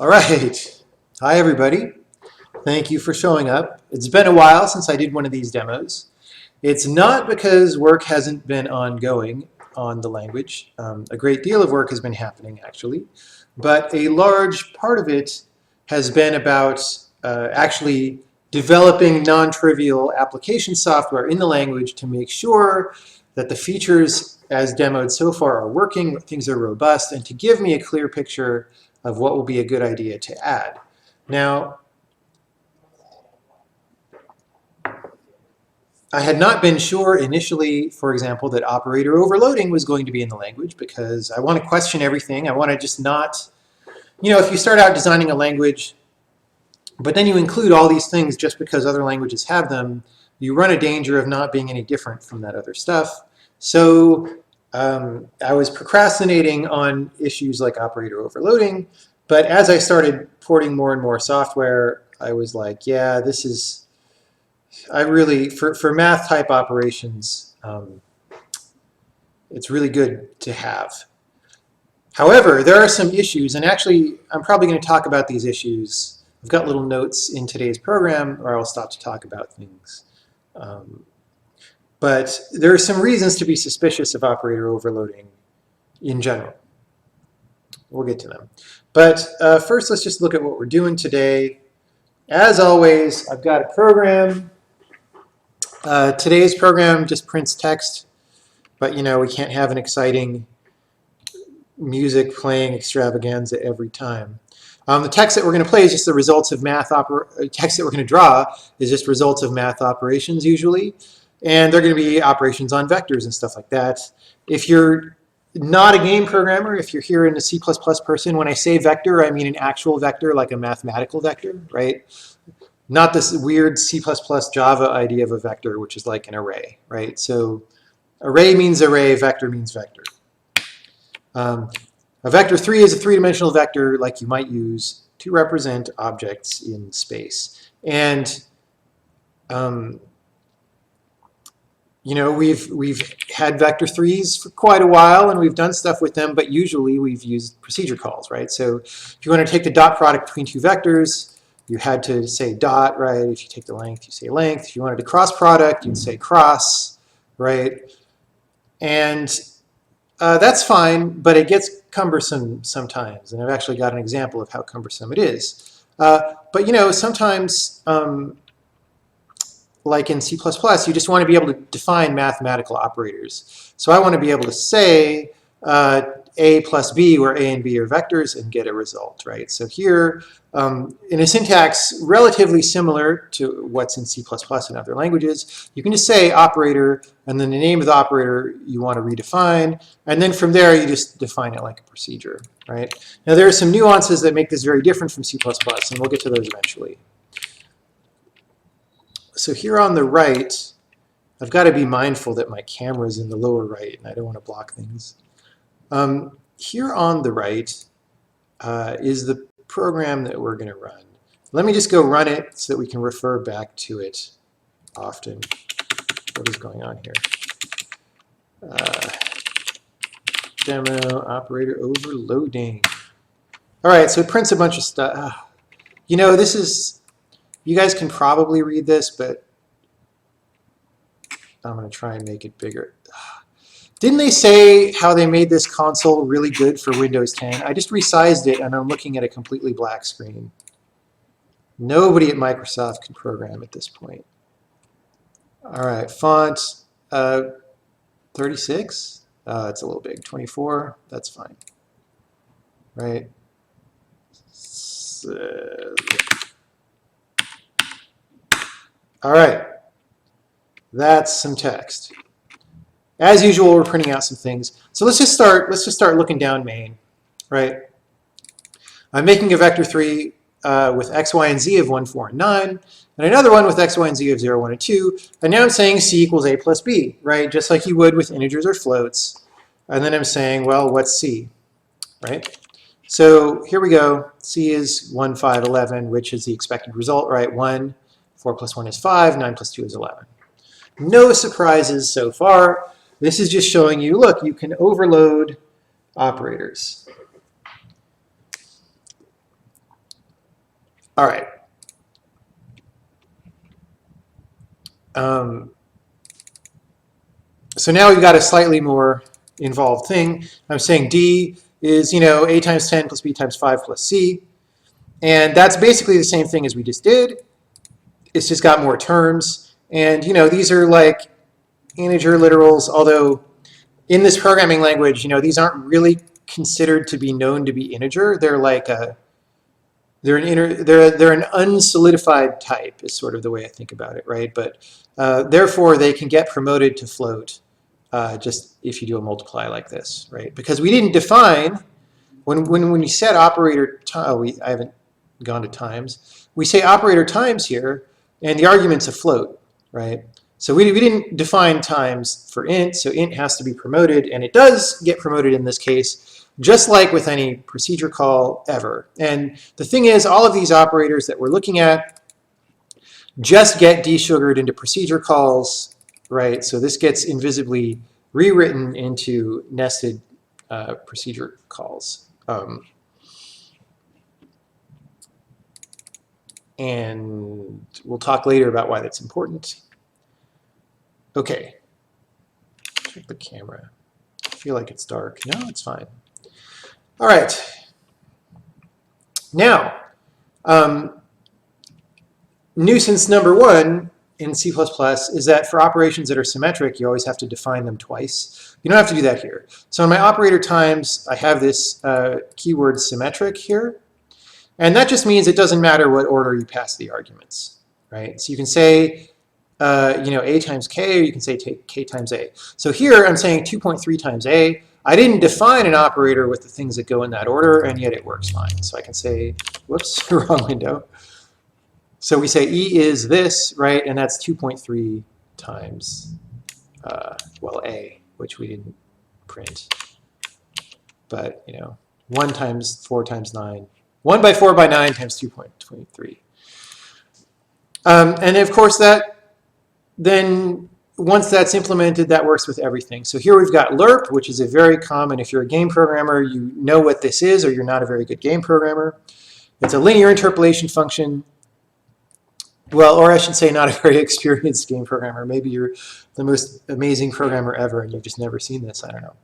All right. Hi, everybody. Thank you for showing up. It's been a while since I did one of these demos. It's not because work hasn't been ongoing on the language. A great deal of work has been happening, actually. But a large part of it has been about actually developing non-trivial application software in the language to make sure that the features as demoed so far are working, things are robust, and to give me a clear picture of what will be a good idea to add. Now, I had not been sure initially, for example, that operator overloading was going to be in the language because I want to question everything. I want to just not, if you start out designing a language, but then you include all these things just because other languages have them, you run a danger of not being any different from that other stuff. So I was procrastinating on issues like operator overloading, but as I started porting more and more software, I was like, yeah, this is, I really, for math type operations, it's really good to have. However, there are some issues, and actually I'm probably going to talk about these issues. I've got little notes in today's program, or I'll stop to talk about things. But there are some reasons to be suspicious of operator overloading in general. We'll get to them. But first, let's just look at what we're doing today. As always, I've got a program. Today's program just prints text, but we can't have an exciting music playing extravaganza every time. The text that we're going to play is just the results of math text that we're going to draw is just results of math operations usually. And they're going to be operations on vectors and stuff like that. If you're not a game programmer, if you're here in a C++ person, when I say vector, I mean an actual vector, like a mathematical vector, right? Not this weird C++ Java idea of a vector, which is like an array, right? So array means array, vector means vector. A vector 3 is a three-dimensional vector like you might use to represent objects in space. And we've had vector 3s for quite a while, and we've done stuff with them, but usually we've used procedure calls, right? So if you want to take the dot product between two vectors, you had to say dot, right? If you take the length, you say length. If you wanted to cross product, you'd say cross, right? And that's fine, but it gets cumbersome sometimes, and I've actually got an example of how cumbersome it is. But sometimes, like in C++, you just want to be able to define mathematical operators. So I want to be able to say A plus B, where A and B are vectors, and get a result, right? So here, in a syntax relatively similar to what's in C++ and other languages, you can just say operator, and then the name of the operator you want to redefine, and then from there you just define it like a procedure, right? Now there are some nuances that make this very different from C++, and we'll get to those eventually. So here on the right, I've got to be mindful that my camera is in the lower right, and I don't want to block things. Here on the right is the program that we're going to run. Let me just go run it so that we can refer back to it often. What is going on here? Demo operator overloading. All right, so it prints a bunch of stuff. This is, you guys can probably read this, but I'm going to try and make it bigger. Didn't they say how they made this console really good for Windows 10? I just resized it, and I'm looking at a completely black screen. Nobody at Microsoft can program at this point. All right, font 36. It's a little big. 24. That's fine. Right. All right. That's some text. As usual, we're printing out some things. So let's just start looking down main, right? I'm making a vector 3 with x, y, and z of 1, 4, and 9, and another one with x, y, and z of 0, 1, and 2. And now I'm saying c equals a plus b, right? Just like you would with integers or floats. And then I'm saying, well, what's c, right? So here we go. C is 1, 5, 11, which is the expected result, right? 1, 4 plus 1 is 5, 9 plus 2 is 11. No surprises so far. This is just showing you, look, you can overload operators. All right. So now we've got a slightly more involved thing. I'm saying D is, A times 10 plus B times 5 plus C. And that's basically the same thing as we just did. It's just got more terms. And, these are like integer literals, although in this programming language, these aren't really considered to be known to be integer. They're like they're an unsolidified type is sort of the way I think about it, right? But therefore, they can get promoted to float just if you do a multiply like this, right? Because we didn't define, when you said operator, I haven't gone to times. We say operator times here, and the argument's a float, right? So we didn't define times for int, so int has to be promoted, and it does get promoted in this case, just like with any procedure call ever. And the thing is, all of these operators that we're looking at just get desugared into procedure calls, right? So this gets invisibly rewritten into nested procedure calls. And we'll talk later about why that's important. Okay, check the camera. I feel like it's dark. No, it's fine. All right. Now, nuisance number one in C++ is that for operations that are symmetric, you always have to define them twice. You don't have to do that here. So in my operator times, I have this keyword symmetric here. And that just means it doesn't matter what order you pass the arguments, right? So you can say, A times K, or you can say K times A. So here I'm saying 2.3 times A. I didn't define an operator with the things that go in that order, and yet it works fine. So I can say, whoops, wrong window. So we say E is this, right? And that's 2.3 times, A, which we didn't print. But, 1 times 4 times 9. 1 by 4 by 9 times 2.23. And of course, then once that's implemented, that works with everything. So here we've got lerp, which is a very common, if you're a game programmer, you know what this is, or you're not a very good game programmer. It's a linear interpolation function. Well, or I should say not a very experienced game programmer. Maybe you're the most amazing programmer ever and you've just never seen this. I don't know.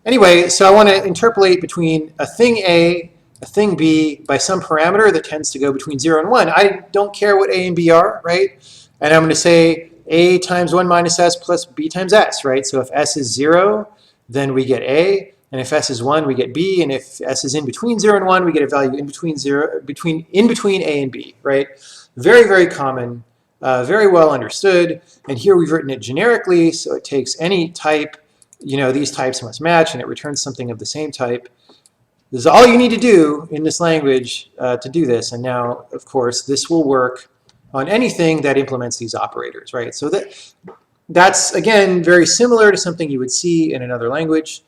Anyway, so I want to interpolate between a thing A, a thing B by some parameter that tends to go between 0 and 1. I don't care what A and B are, right? And I'm going to say A times 1 minus S plus B times S, right? So if S is 0, then we get A. And if S is 1, we get B. And if S is in between 0 and 1, we get a value in between A and B, right? Very, very common, very well understood. And here we've written it generically, so it takes any type, these types must match, and it returns something of the same type. This is all you need to do in this language to do this. And now, of course, this will work on anything that implements these operators, right? So that's, again, very similar to something you would see in another language.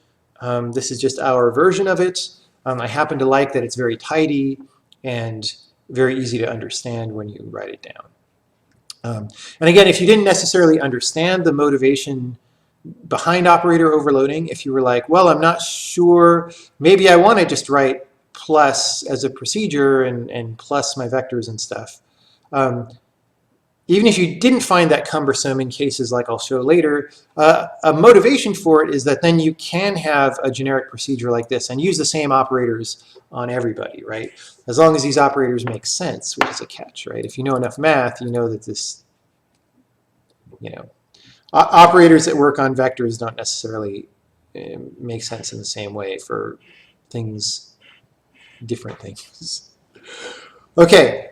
This is just our version of it. I happen to like that it's very tidy and very easy to understand when you write it down. And again, if you didn't necessarily understand the motivation behind operator overloading, if you were like, well, I'm not sure, maybe I want to just write plus as a procedure and plus my vectors and stuff. Even if you didn't find that cumbersome in cases like I'll show later, a motivation for it is that then you can have a generic procedure like this and use the same operators on everybody, right? As long as these operators make sense, which is a catch, right? If you know enough math, you know that this, operators that work on vectors don't necessarily make sense in the same way for things, different things. Okay.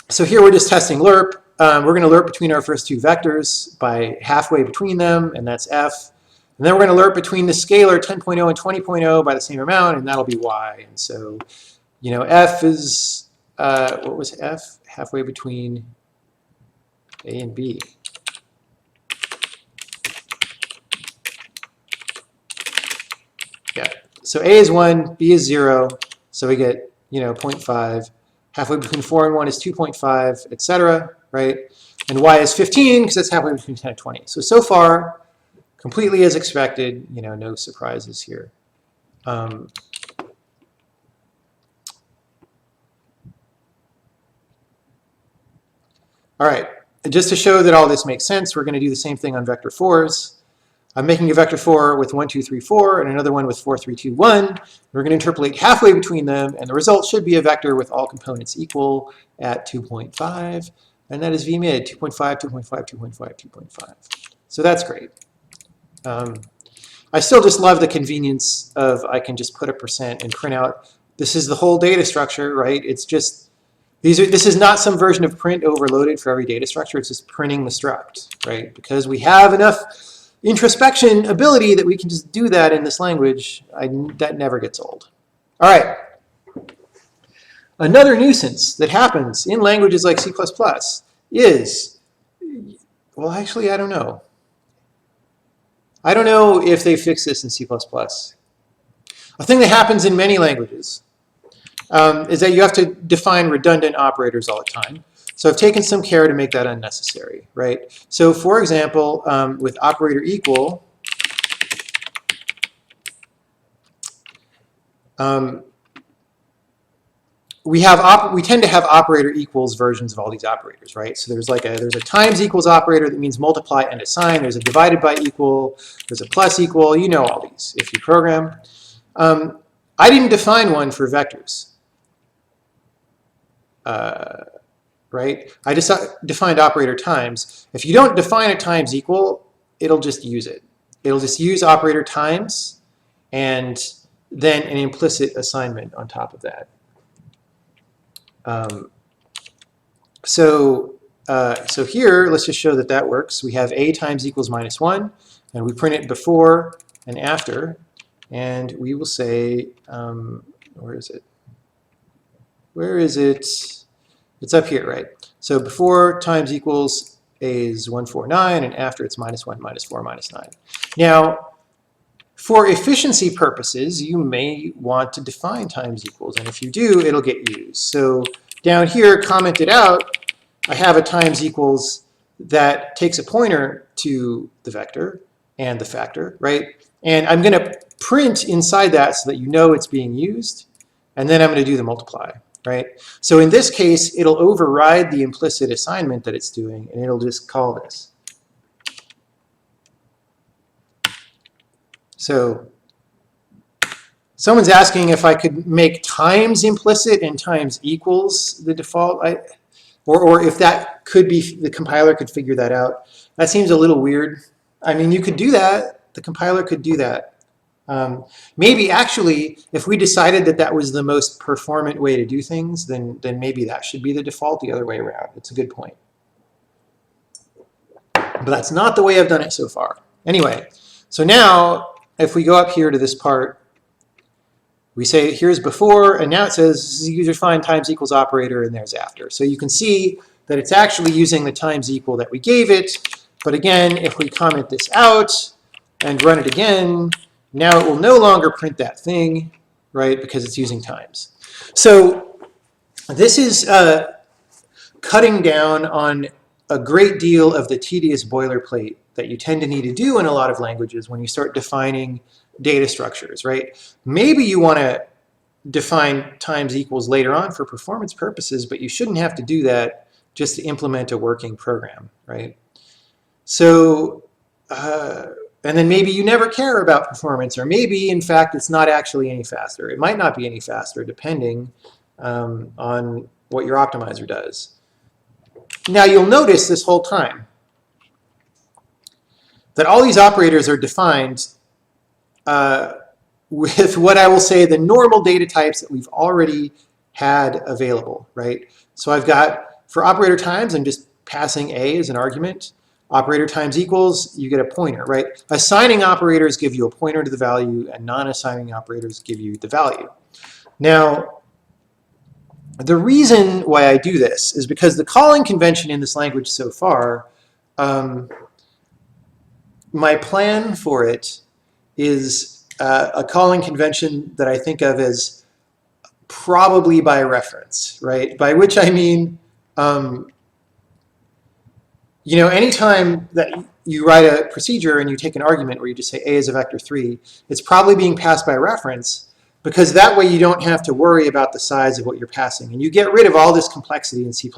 So here we're just testing lerp. We're going to lerp between our first two vectors by halfway between them, and that's f. And then we're going to lerp between the scalar 10.0 and 20.0 by the same amount, and that'll be y. And so, f is, what was f? Halfway between a and b. Yeah. So a is 1, b is 0, so we get, 0.5. Halfway between 4 and 1 is 2.5, etc., right? And y is 15, because that's halfway between 10 and 20. So far, completely as expected, no surprises here. All right, and just to show that all this makes sense, we're going to do the same thing on vector 4s. I'm making a vector 4 with 1, 2, 3, 4, and another one with 4, 3, 2, 1. We're going to interpolate halfway between them, and the result should be a vector with all components equal at 2.5, and that is v mid, 2.5, 2.5, 2.5, 2.5. So that's great. I still just love the convenience of I can just put a percent and print out. This is the whole data structure, right? It's just, this is not some version of print overloaded for every data structure. It's just printing the struct, right? Because we have enough introspection ability that we can just do that in this language. That never gets old. All right. Another nuisance that happens in languages like C++ is, well, actually, I don't know. I don't know if they fix this in C++. A thing that happens in many languages is that you have to define redundant operators all the time. So I've taken some care to make that unnecessary, right? So for example, with operator equal, we tend to have operator equals versions of all these operators, right? So there's a times equals operator that means multiply and assign. There's a divided by equal. There's a plus equal. You know all these if you program. I didn't define one for vectors. Right? I just defined operator times. If you don't define a times equal, it'll just use it. It'll just use operator times and then an implicit assignment on top of that. So here, let's just show that that works. We have a times equals -1, and we print it before and after, and we will say, where is it? Where is it? It's up here, right? So before times equals a is 149, and after it's -1, -4, -9. Now, for efficiency purposes, you may want to define times equals, and if you do, it'll get used. So down here, commented out, I have a times equals that takes a pointer to the vector and the factor, right? And I'm going to print inside that so that you know it's being used, and then I'm going to do the multiply. Right? So in this case, it'll override the implicit assignment that it's doing, and it'll just call this. So someone's asking if I could make times implicit and times equals the default, or if that could be, the compiler could figure that out. That seems a little weird. I mean, you could do that. The compiler could do that. Maybe actually, if we decided that that was the most performant way to do things, then maybe that should be the default the other way around. It's a good point. But that's not the way I've done it so far. Anyway, so now if we go up here to this part, we say here's before, and now it says this is a user-defined times equals operator, and there's after. So you can see that it's actually using the times equal that we gave it. But again, if we comment this out and run it again, now it will no longer print that thing, right, because it's using times. So this is cutting down on a great deal of the tedious boilerplate that you tend to need to do in a lot of languages when you start defining data structures, right? Maybe you want to define times equals later on for performance purposes, but you shouldn't have to do that just to implement a working program, right? So, and then maybe you never care about performance, or maybe, in fact, it's not actually any faster. It might not be any faster, depending on what your optimizer does. Now, you'll notice this whole time that all these operators are defined with what I will say the normal data types that we've already had available, right? So I've got, for operator times, I'm just passing a as an argument. Operator times equals, you get a pointer, right? Assigning operators give you a pointer to the value, and non-assigning operators give you the value. Now, the reason why I do this is because the calling convention in this language so far, my plan for it is a calling convention that I think of as probably by reference, right? By which I mean, you know, anytime that you write a procedure and you take an argument where you just say a is a vector 3, it's probably being passed by reference, because that way you don't have to worry about the size of what you're passing. And you get rid of all this complexity in C++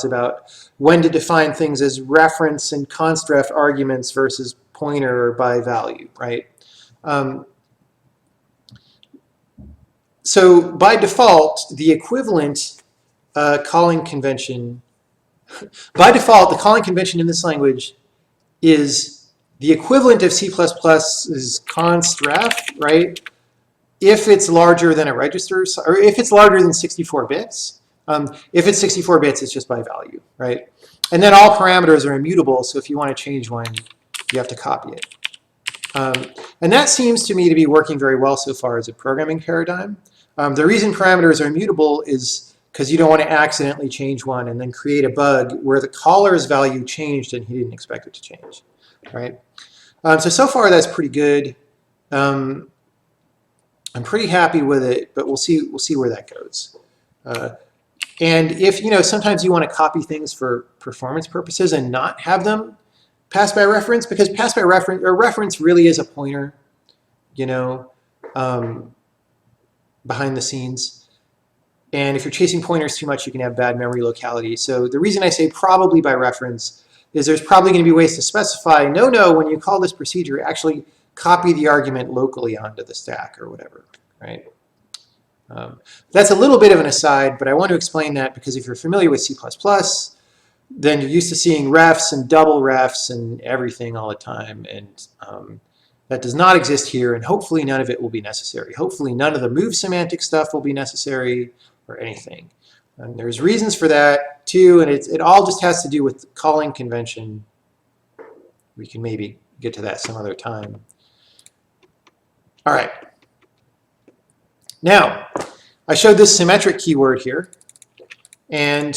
about when to define things as reference and constref arguments versus pointer or by value, right? So by default, the equivalent calling convention, by default, the calling convention in this language is the equivalent of C++'s constref, right? If it's larger than a register, or if it's larger than 64 bits. If it's 64 bits, it's just by value, right? And then all parameters are immutable, so if you want to change one, you have to copy it. And that seems to me to be working very well so far as a programming paradigm. The reason parameters are immutable is because you don't want to accidentally change one and then create a bug where the caller's value changed and he didn't expect it to change, right? So far that's pretty good. I'm pretty happy with it, but we'll see where that goes. And if, sometimes you want to copy things for performance purposes and not have them pass by reference, because pass by reference, or reference really is a pointer, behind the scenes. And if you're chasing pointers too much, you can have bad memory locality. So the reason I say probably by reference is there's probably going to be ways to specify, no, when you call this procedure, actually copy the argument locally onto the stack or whatever, right? That's a little bit of an aside, but I want to explain that because if you're familiar with C++, then you're used to seeing refs and double refs and everything all the time. And that does not exist here, and hopefully none of it will be necessary. Hopefully none of the move semantic stuff will be necessary or anything. And there's reasons for that too, and it all just has to do with calling convention. We can maybe get to that some other time. All right. Now, I showed this symmetric keyword here, and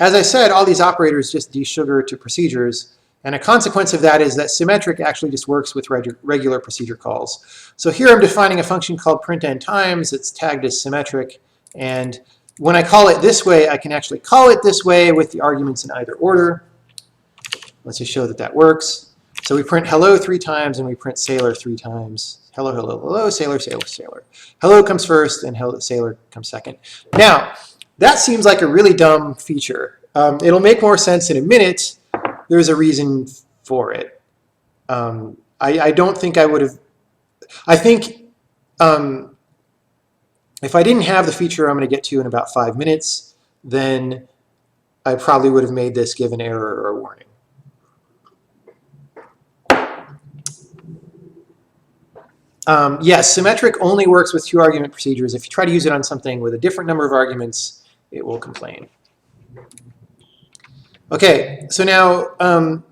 as I said, all these operators just desugar to procedures. And a consequence of that is that symmetric actually just works with regular procedure calls. So here I'm defining a function called printNtimes. It's tagged as symmetric. And when I call it this way, I can actually call it this way with the arguments in either order. Let's just show that that works. So we print hello 3 times and we print sailor 3 times. Hello, hello, hello, sailor, sailor, sailor. Hello comes first and hello, sailor comes second. Now, that seems like a really dumb feature. It'll make more sense in a minute. There's a reason for it. I don't think I would have, I think if I didn't have the feature I'm going to get to in about 5 minutes, then I probably would have made this give an error or a warning. Yes, symmetric only works with 2 argument procedures. If you try to use it on something with a different number of arguments, it will complain. Okay, so now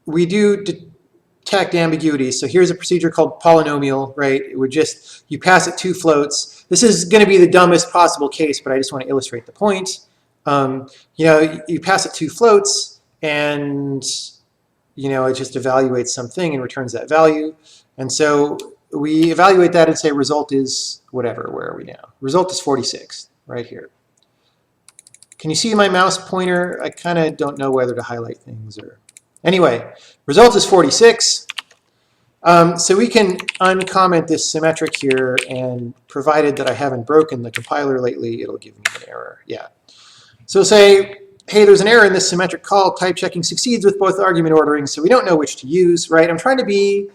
we do detect ambiguity. So here's a procedure called polynomial, right? It would just, you pass it 2 floats. This is going to be the dumbest possible case, but I just want to illustrate the point. You pass it 2 floats, and it just evaluates something and returns that value. And so we evaluate that and say result is whatever. Where are we now? Result is 46, right here. Can you see my mouse pointer? I kind of don't know whether to highlight things or... Anyway, result is 46. So we can uncomment this symmetric here, and provided that I haven't broken the compiler lately, it'll give me an error. Yeah. So say, hey, there's an error in this symmetric call. Type checking succeeds with both argument ordering, so we don't know which to use, right? I'm trying to be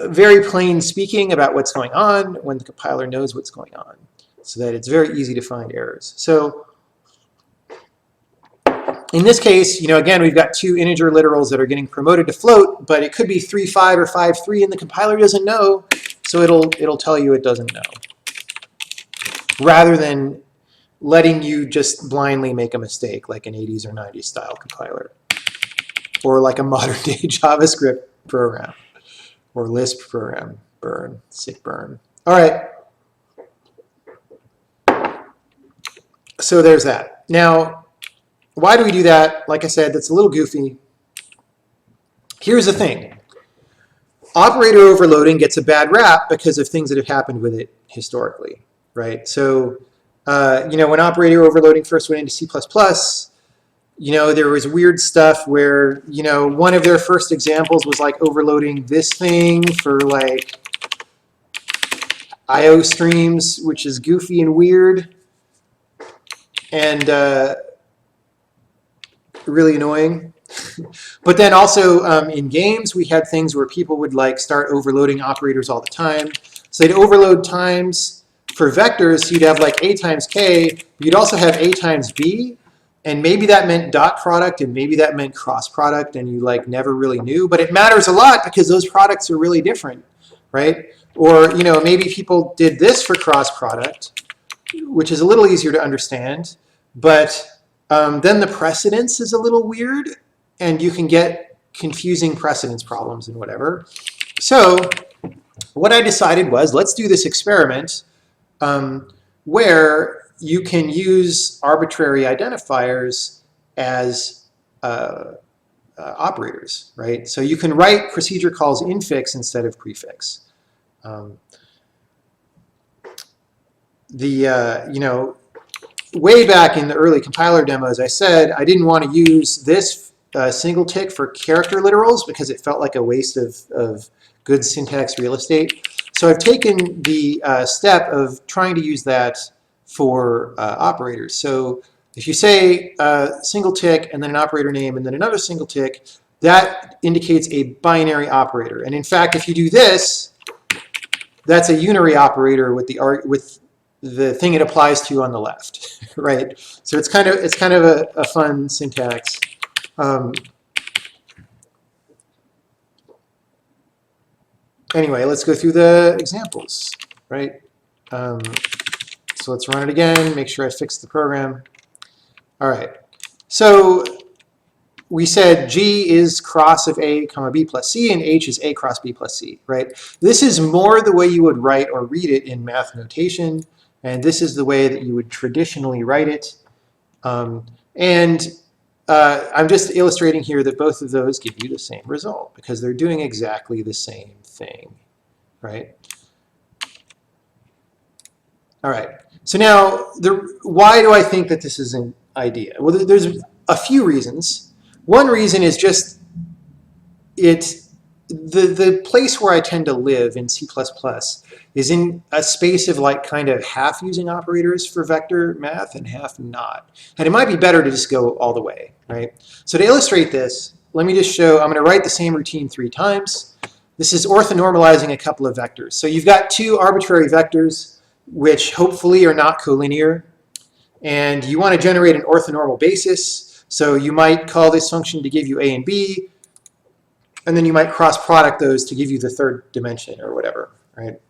very plain speaking about what's going on when the compiler knows what's going on, so that it's very easy to find errors. So in this case, again, we've got 2 integer literals that are getting promoted to float, but it could be 3.5 or 5.3, and the compiler doesn't know, so it'll tell you it doesn't know, rather than letting you just blindly make a mistake like an 80s or 90s style compiler, or like a modern day JavaScript program, or Lisp program. Burn, sick burn. All right. So there's that. Now, why do we do that? Like I said, that's a little goofy. Here's the thing. Operator overloading gets a bad rap because of things that have happened with it historically, right? So, when operator overloading first went into C++, there was weird stuff where, one of their first examples was like overloading this thing for like IO streams, which is goofy and weird and really annoying. But then also in games, we had things where people would like start overloading operators all the time. So they'd overload times for vectors. So you'd have like a times k. But you'd also have a times b. And maybe that meant dot product, and maybe that meant cross product, and you like never really knew. But it matters a lot because those products are really different, right? Or maybe people did this for cross product, which is a little easier to understand. But then the precedence is a little weird, and you can get confusing precedence problems and whatever. So what I decided was, let's do this experiment where you can use arbitrary identifiers as operators, right? So you can write procedure calls infix instead of prefix. Way back in the early compiler demos, I said I didn't want to use this single tick for character literals because it felt like a waste of good syntax real estate. So I've taken the step of trying to use that for operators. So if you say single tick and then an operator name and then another single tick, that indicates a binary operator. And in fact, if you do this, that's a unary operator with the thing it applies to on the left, right? So it's kind of a fun syntax. Anyway, let's go through the examples, right? So let's run it again, make sure I fixed the program. All right, so we said G is cross of A, comma B plus C, and H is A cross B plus C, right? This is more the way you would write or read it in math notation, and this is the way that you would traditionally write it. I'm just illustrating here that both of those give you the same result because they're doing exactly the same thing, right? All right, so now why do I think that this is an idea? Well, there's a few reasons. One reason is just the place where I tend to live in C++ is in a space of like kind of half using operators for vector math and half not. And it might be better to just go all the way, right? So to illustrate this, let me just show, I'm going to write the same routine 3 times. This is orthonormalizing a couple of vectors. So you've got 2 arbitrary vectors, which hopefully are not collinear. And you want to generate an orthonormal basis. So you might call this function to give you A and B, and then you might cross product those to give you the 3rd dimension or whatever, right?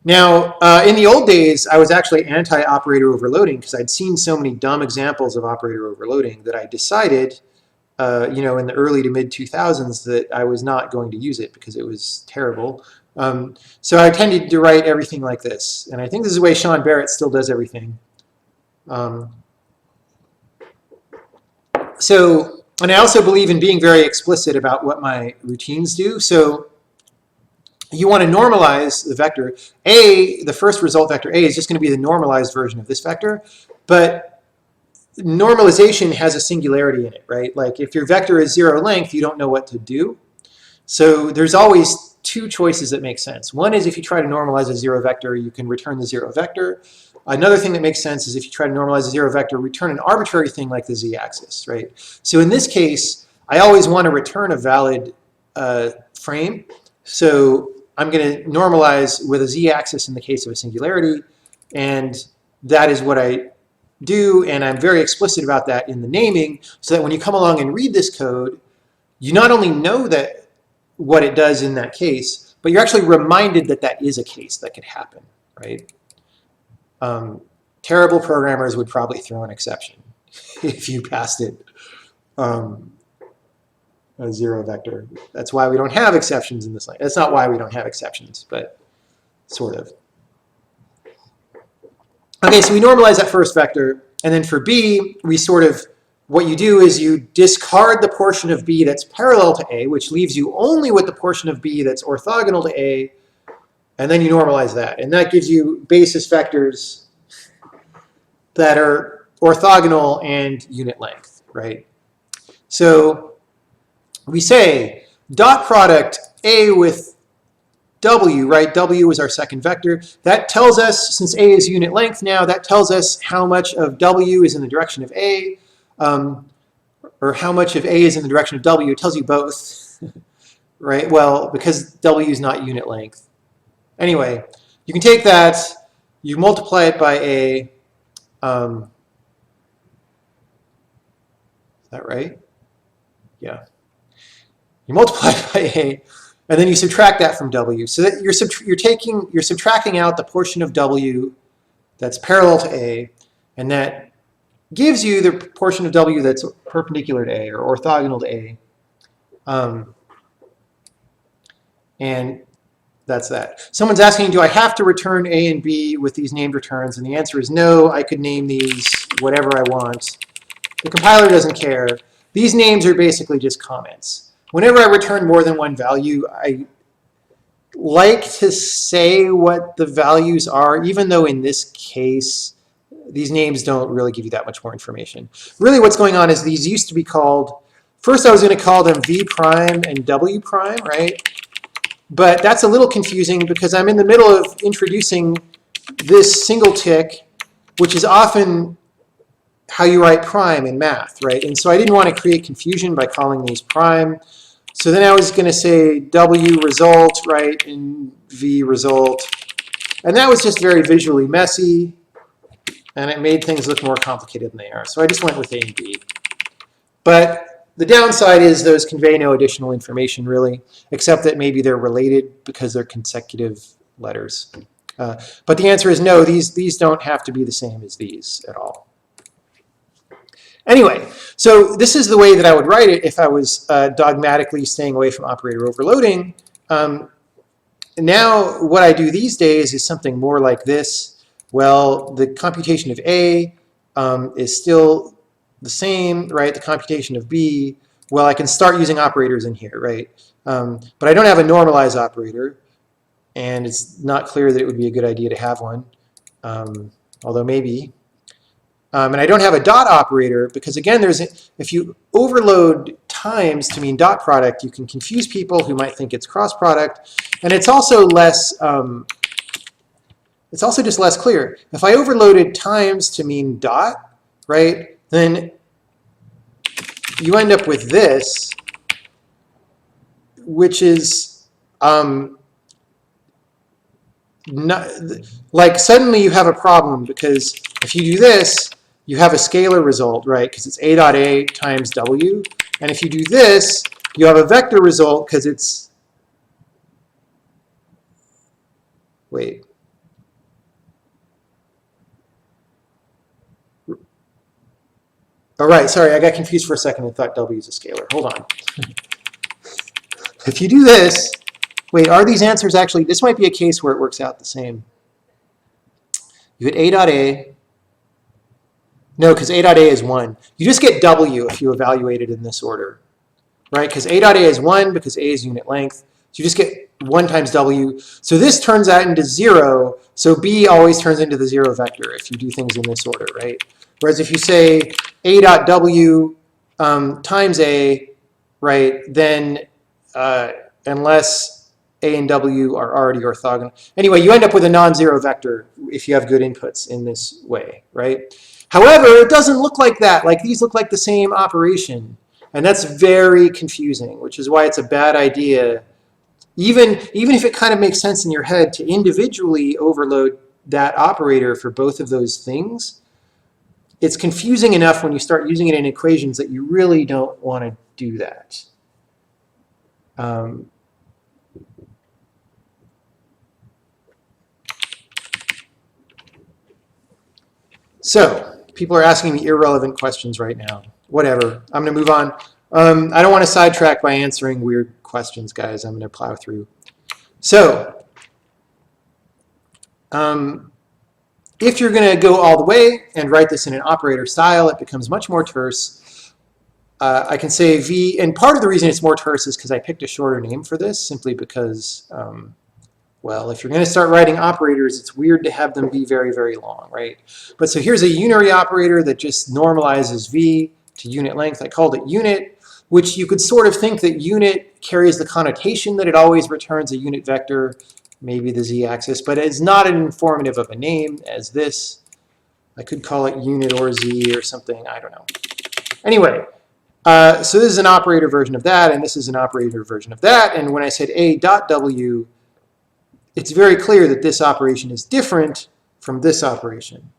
Now, in the old days, I was actually anti-operator overloading because I'd seen so many dumb examples of operator overloading that I decided, in the early to mid 2000s that I was not going to use it because it was terrible. So I tended to write everything like this, and I think this is the way Sean Barrett still does everything. And I also believe in being very explicit about what my routines do. So you want to normalize the vector. A, the first result vector A is just going to be the normalized version of this vector. But normalization has a singularity in it, right? Like if your vector is 0 length, you don't know what to do. So there's always 2 choices that make sense. One is if you try to normalize a 0 vector, you can return the 0 vector. Another thing that makes sense is if you try to normalize a 0 vector, return an arbitrary thing like the z-axis, right? So in this case, I always want to return a valid frame. So I'm going to normalize with a z-axis in the case of a singularity, and that is what I do, and I'm very explicit about that in the naming, so that when you come along and read this code, you not only know that what it does in that case, but you're actually reminded that that is a case that could happen, right? Terrible programmers would probably throw an exception if you passed it a 0 vector. That's why we don't have exceptions in this language. That's not why we don't have exceptions, but sort of. Okay, so we normalize that first vector, and then for B, we sort of, what you do is you discard the portion of B that's parallel to A, which leaves you only with the portion of B that's orthogonal to A, and then you normalize that. And that gives you basis vectors that are orthogonal and unit length, right? So we say dot product A with W, right? W is our second vector. That tells us, since A is unit length now, that tells us how much of W is in the direction of A, or how much of A is in the direction of W. It tells you both, right? Well, because W is not unit length. Anyway, you can take that, you multiply it by A. Is that right? Yeah. You multiply it by A, and then you subtract that from W. So that you're subtracting out the portion of W that's parallel to A, and that gives you the portion of W that's perpendicular to A or orthogonal to A. And that's that. Someone's asking, do I have to return A and B with these named returns? And the answer is no. I could name these whatever I want. The compiler doesn't care. These names are basically just comments. Whenever I return more than one value, I like to say what the values are, even though in this case, these names don't really give you that much more information. Really what's going on is these used to be called, first I was going to call them V prime and W prime, right? But that's a little confusing because I'm in the middle of introducing this single tick, which is often how you write prime in math, right? And so I didn't want to create confusion by calling these prime. So then I was going to say W result, right, and V result. And that was just very visually messy, and it made things look more complicated than they are. So I just went with A and B. But the downside is those convey no additional information, really, except that maybe they're related because they're consecutive letters. But the answer is no, these don't have to be the same as these at all. Anyway, so this is the way that I would write it if I was dogmatically staying away from operator overloading. Now what I do these days is something more like this. Well, the computation of A is still the same, right? The computation of B, well, I can start using operators in here, right? But I don't have a normalize operator, and it's not clear that it would be a good idea to have one, although maybe. And I don't have a dot operator because, again, if you overload times to mean dot product, you can confuse people who might think it's cross product, and it's also less. It's also just less clear. If I overloaded times to mean dot, right, then you end up with this, which is not, like suddenly you have a problem because if you do this, you have a scalar result, right? Because it's A dot A times W. And if you do this, you have a vector result because it's, wait. All right, sorry, I got confused for a second and thought W is a scalar. Hold on. If you do this, wait, are these answers actually, this might be a case where it works out the same. You get A dot A. No, because A dot A is 1. You just get W if you evaluate it in this order, right? Because A dot A is 1 because A is unit length. So you just get 1 times W. So this turns out into 0. So B always turns into the 0 vector if you do things in this order, right? Whereas if you say A dot W times A, right, then unless A and W are already orthogonal. Anyway, you end up with a non-zero vector if you have good inputs in this way, right? However, it doesn't look like that. Like these look like the same operation. And that's very confusing, which is why it's a bad idea, even if it kind of makes sense in your head, to individually overload that operator for both of those things. It's confusing enough when you start using it in equations that you really don't want to do that. So people are asking me irrelevant questions right now. Whatever. I'm going to move on. I don't want to sidetrack by answering weird questions, guys. I'm going to plow through. So if you're going to go all the way and write this in an operator style, it becomes much more terse. I can say V, and part of the reason it's more terse is because I picked a shorter name for this, simply because, well, if you're going to start writing operators, it's weird to have them be very, very long, right? But so here's a unary operator that just normalizes V to unit length. I called it unit, which you could sort of think that unit unit carries the connotation that it always returns a unit vector, maybe the z-axis, but it's not as informative of a name as this. I could call it unit or z or something, I don't know. Anyway, so this is an operator version of that, and this is an operator version of that. And when I said a.w, it's very clear that this operation is different from this operation.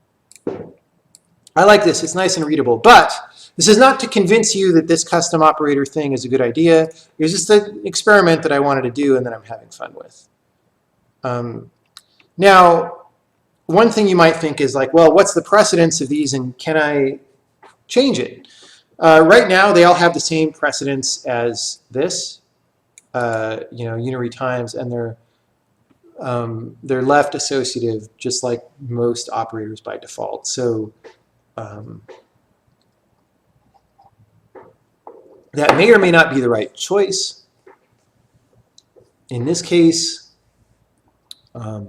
I like this. It's nice and readable. But this is not to convince you that this custom operator thing is a good idea. It was just an experiment that I wanted to do and that I'm having fun with. Now, one thing you might think is like, well, what's the precedence of these and can I change it? Right now, they all have the same precedence as this, unary times, and they're left associative, just like most operators by default. So that may or may not be the right choice. In this case, I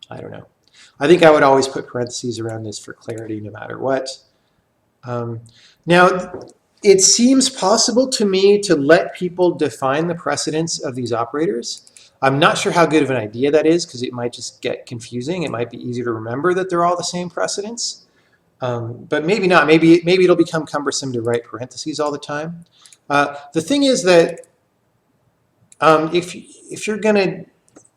don't know. I think I would always put parentheses around this for clarity no matter what. Now, it seems possible to me to let people define the precedence of these operators. I'm not sure how good of an idea that is because it might just get confusing. It might be easier to remember that they're all the same precedence. But maybe not. Maybe it'll become cumbersome to write parentheses all the time. The thing is that if you're going to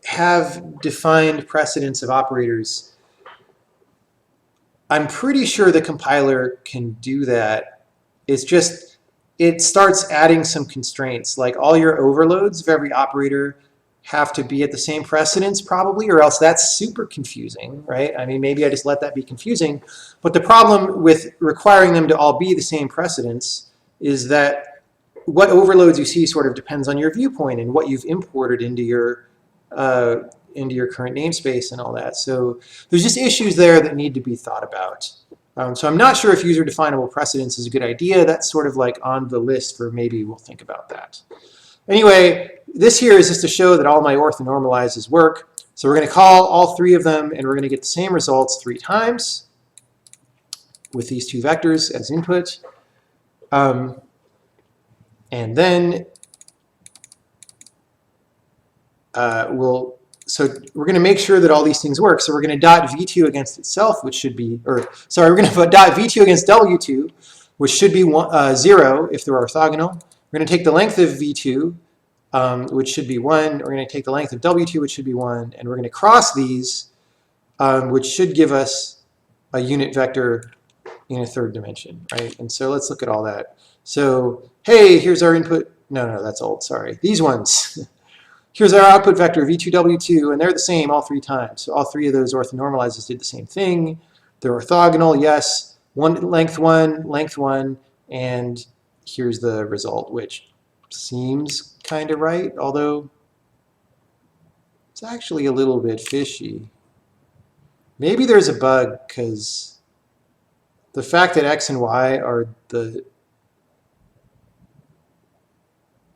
have defined precedence of operators, I'm pretty sure the compiler can do that. It's just, it starts adding some constraints, like all your overloads of every operator have to be at the same precedence probably, or else that's super confusing, right? I mean, maybe I just let that be confusing. But the problem with requiring them to all be the same precedence is that what overloads you see sort of depends on your viewpoint and what you've imported into your current namespace and all that. So there's just issues there that need to be thought about. So I'm not sure if user definable precedence is a good idea. That's sort of like on the list for maybe we'll think about that. Anyway, this here is just to show that all my orthonormalizes work. So we're going to call all three of them, and we're going to get the same results 3 times with these 2 vectors as input. And then so we're going to make sure that all these things work. So we're going to dot v2 against itself, which should be, we're going to put dot v2 against w2, which should be 0 if they're orthogonal. We're going to take the length of v2, which should be 1. We're going to take the length of w2, which should be 1. And we're going to cross these, which should give us a unit vector in a 3rd dimension, right? And so let's look at all that. So, hey, here's our input. No, that's old, sorry. These ones. Here's our output vector, v2, w2, and they're the same all 3 times. So all 3 of those orthonormalizes did the same thing. They're orthogonal, yes. Length 1, and here's the result, which seems kind of right, although it's actually a little bit fishy. Maybe there's a bug because the fact that x and y are the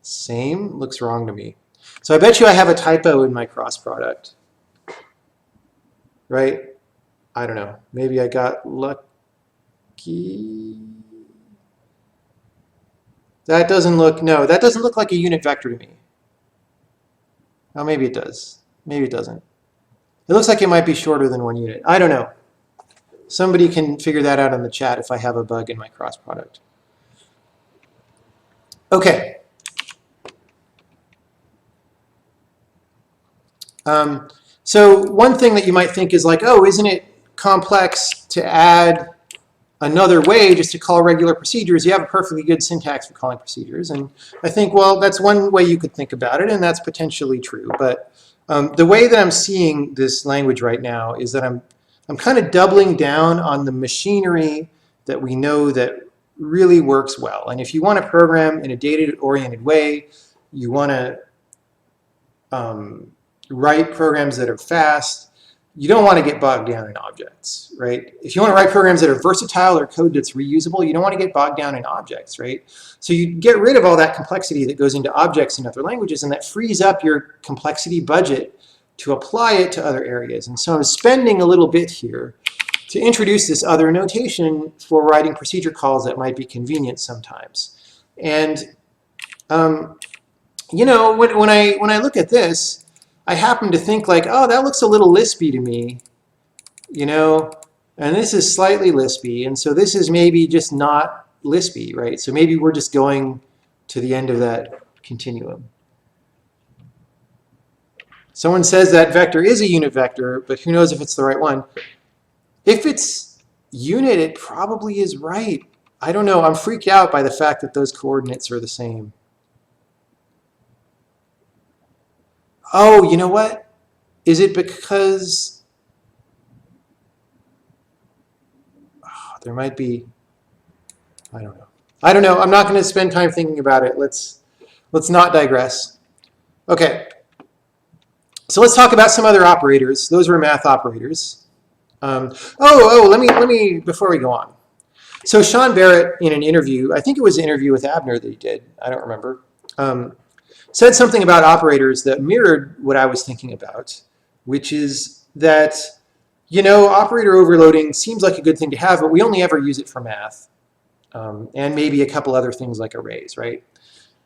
same looks wrong to me. So I bet you I have a typo in my cross product, right? I don't know. Maybe I got lucky. That doesn't look, no, that doesn't look like a unit vector to me. Oh, maybe it does. Maybe it doesn't. It looks like it might be shorter than 1 unit. I don't know. Somebody can figure that out in the chat if I have a bug in my cross product. Okay. So one thing that you might think is like, oh, isn't it complex to add another way just to call regular procedures? You have a perfectly good syntax for calling procedures. And I think, well, that's one way you could think about it, and that's potentially true. But the way that I'm seeing this language right now is that I'm kind of doubling down on the machinery that we know that really works well. And if you want to program in a data-oriented way, you want to write programs that are fast, you don't want to get bogged down in objects, right? If you want to write programs that are versatile or code that's reusable, you don't want to get bogged down in objects, right? So you get rid of all that complexity that goes into objects in other languages, and that frees up your complexity budget to apply it to other areas. And so I'm spending a little bit here to introduce this other notation for writing procedure calls that might be convenient sometimes. And you know, when I look at this, I happen to think like, oh, that looks a little lispy to me, you know, and this is slightly lispy, and so this is maybe just not lispy, right? So maybe we're just going to the end of that continuum. Someone says that vector is a unit vector, but who knows if it's the right one. If it's unit, it probably is right. I don't know. I'm freaked out by the fact that those coordinates are the same. Oh, you know what? Is it because there might be, I don't know. I don't know. I'm not going to spend time thinking about it. Let's not digress. Okay. So let's talk about some other operators. Those were math operators. Let me, before we go on. So Sean Barrett, in an interview, I think it was an interview with Abner that he did, I don't remember, said something about operators that mirrored what I was thinking about, which is that, you know, operator overloading seems like a good thing to have, but we only ever use it for math, and maybe a couple other things like arrays, right?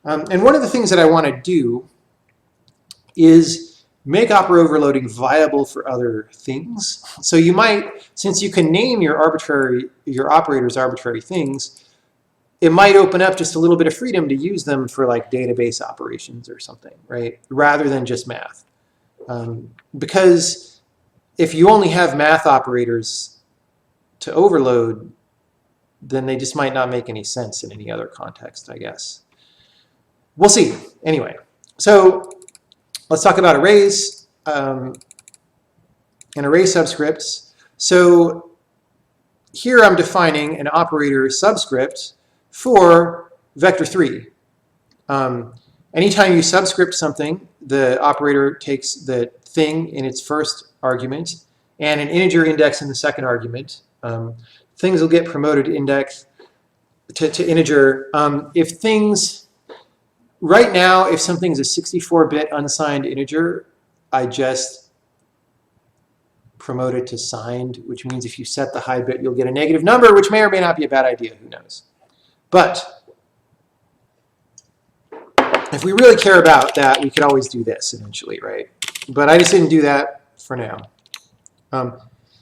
And one of the things that I want to do is make operator overloading viable for other things. So you might, since you can name your operators arbitrary things, it might open up just a little bit of freedom to use them for like database operations or something, right? Rather than just math. Because if you only have math operators to overload, then they just might not make any sense in any other context, I guess. We'll see. Anyway, so let's talk about arrays and array subscripts. So here I'm defining an operator subscript for vector 3. Anytime you subscript something, the operator takes the thing in its first argument and an integer index in the second argument. Things will get promoted index to integer. If things, right now, if something's a 64-bit unsigned integer, I just promote it to signed, which means if you set the high bit, you'll get a negative number, which may or may not be a bad idea, who knows. But if we really care about that, we could always do this eventually, right? But I just didn't do that for now.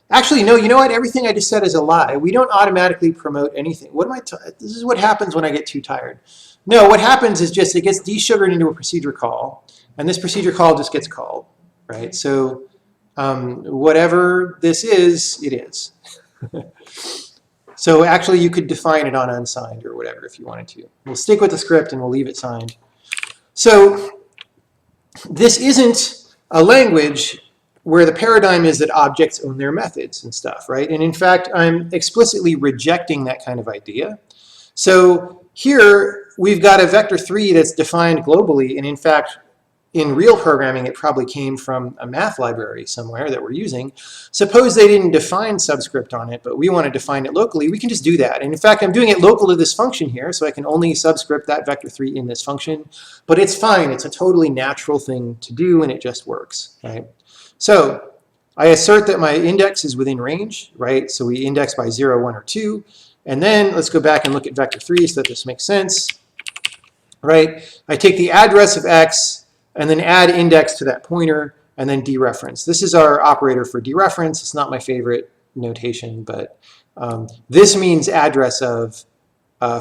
Actually, no, you know what? Everything I just said is a lie. We don't automatically promote anything. What am I? This is what happens when I get too tired. No, what happens is just it gets desugared into a procedure call, and this procedure call just gets called, right? So whatever this is, it is. So actually, you could define it on unsigned or whatever if you wanted to. We'll stick with the script and we'll leave it signed. So this isn't a language where the paradigm is that objects own their methods and stuff, right? And in fact, I'm explicitly rejecting that kind of idea. So here, we've got a vector 3 that's defined globally, and in fact, in real programming, it probably came from a math library somewhere that we're using. Suppose they didn't define subscript on it, but we want to define it locally, we can just do that. And in fact, I'm doing it local to this function here, so I can only subscript that vector 3 in this function. But it's fine, it's a totally natural thing to do, and it just works, right? So I assert that my index is within range, right? So we index by 0, 1, or 2. And then let's go back and look at vector 3 so that this makes sense, right? I take the address of x and then add index to that pointer and then dereference. This is our operator for dereference. It's not my favorite notation, but this means address of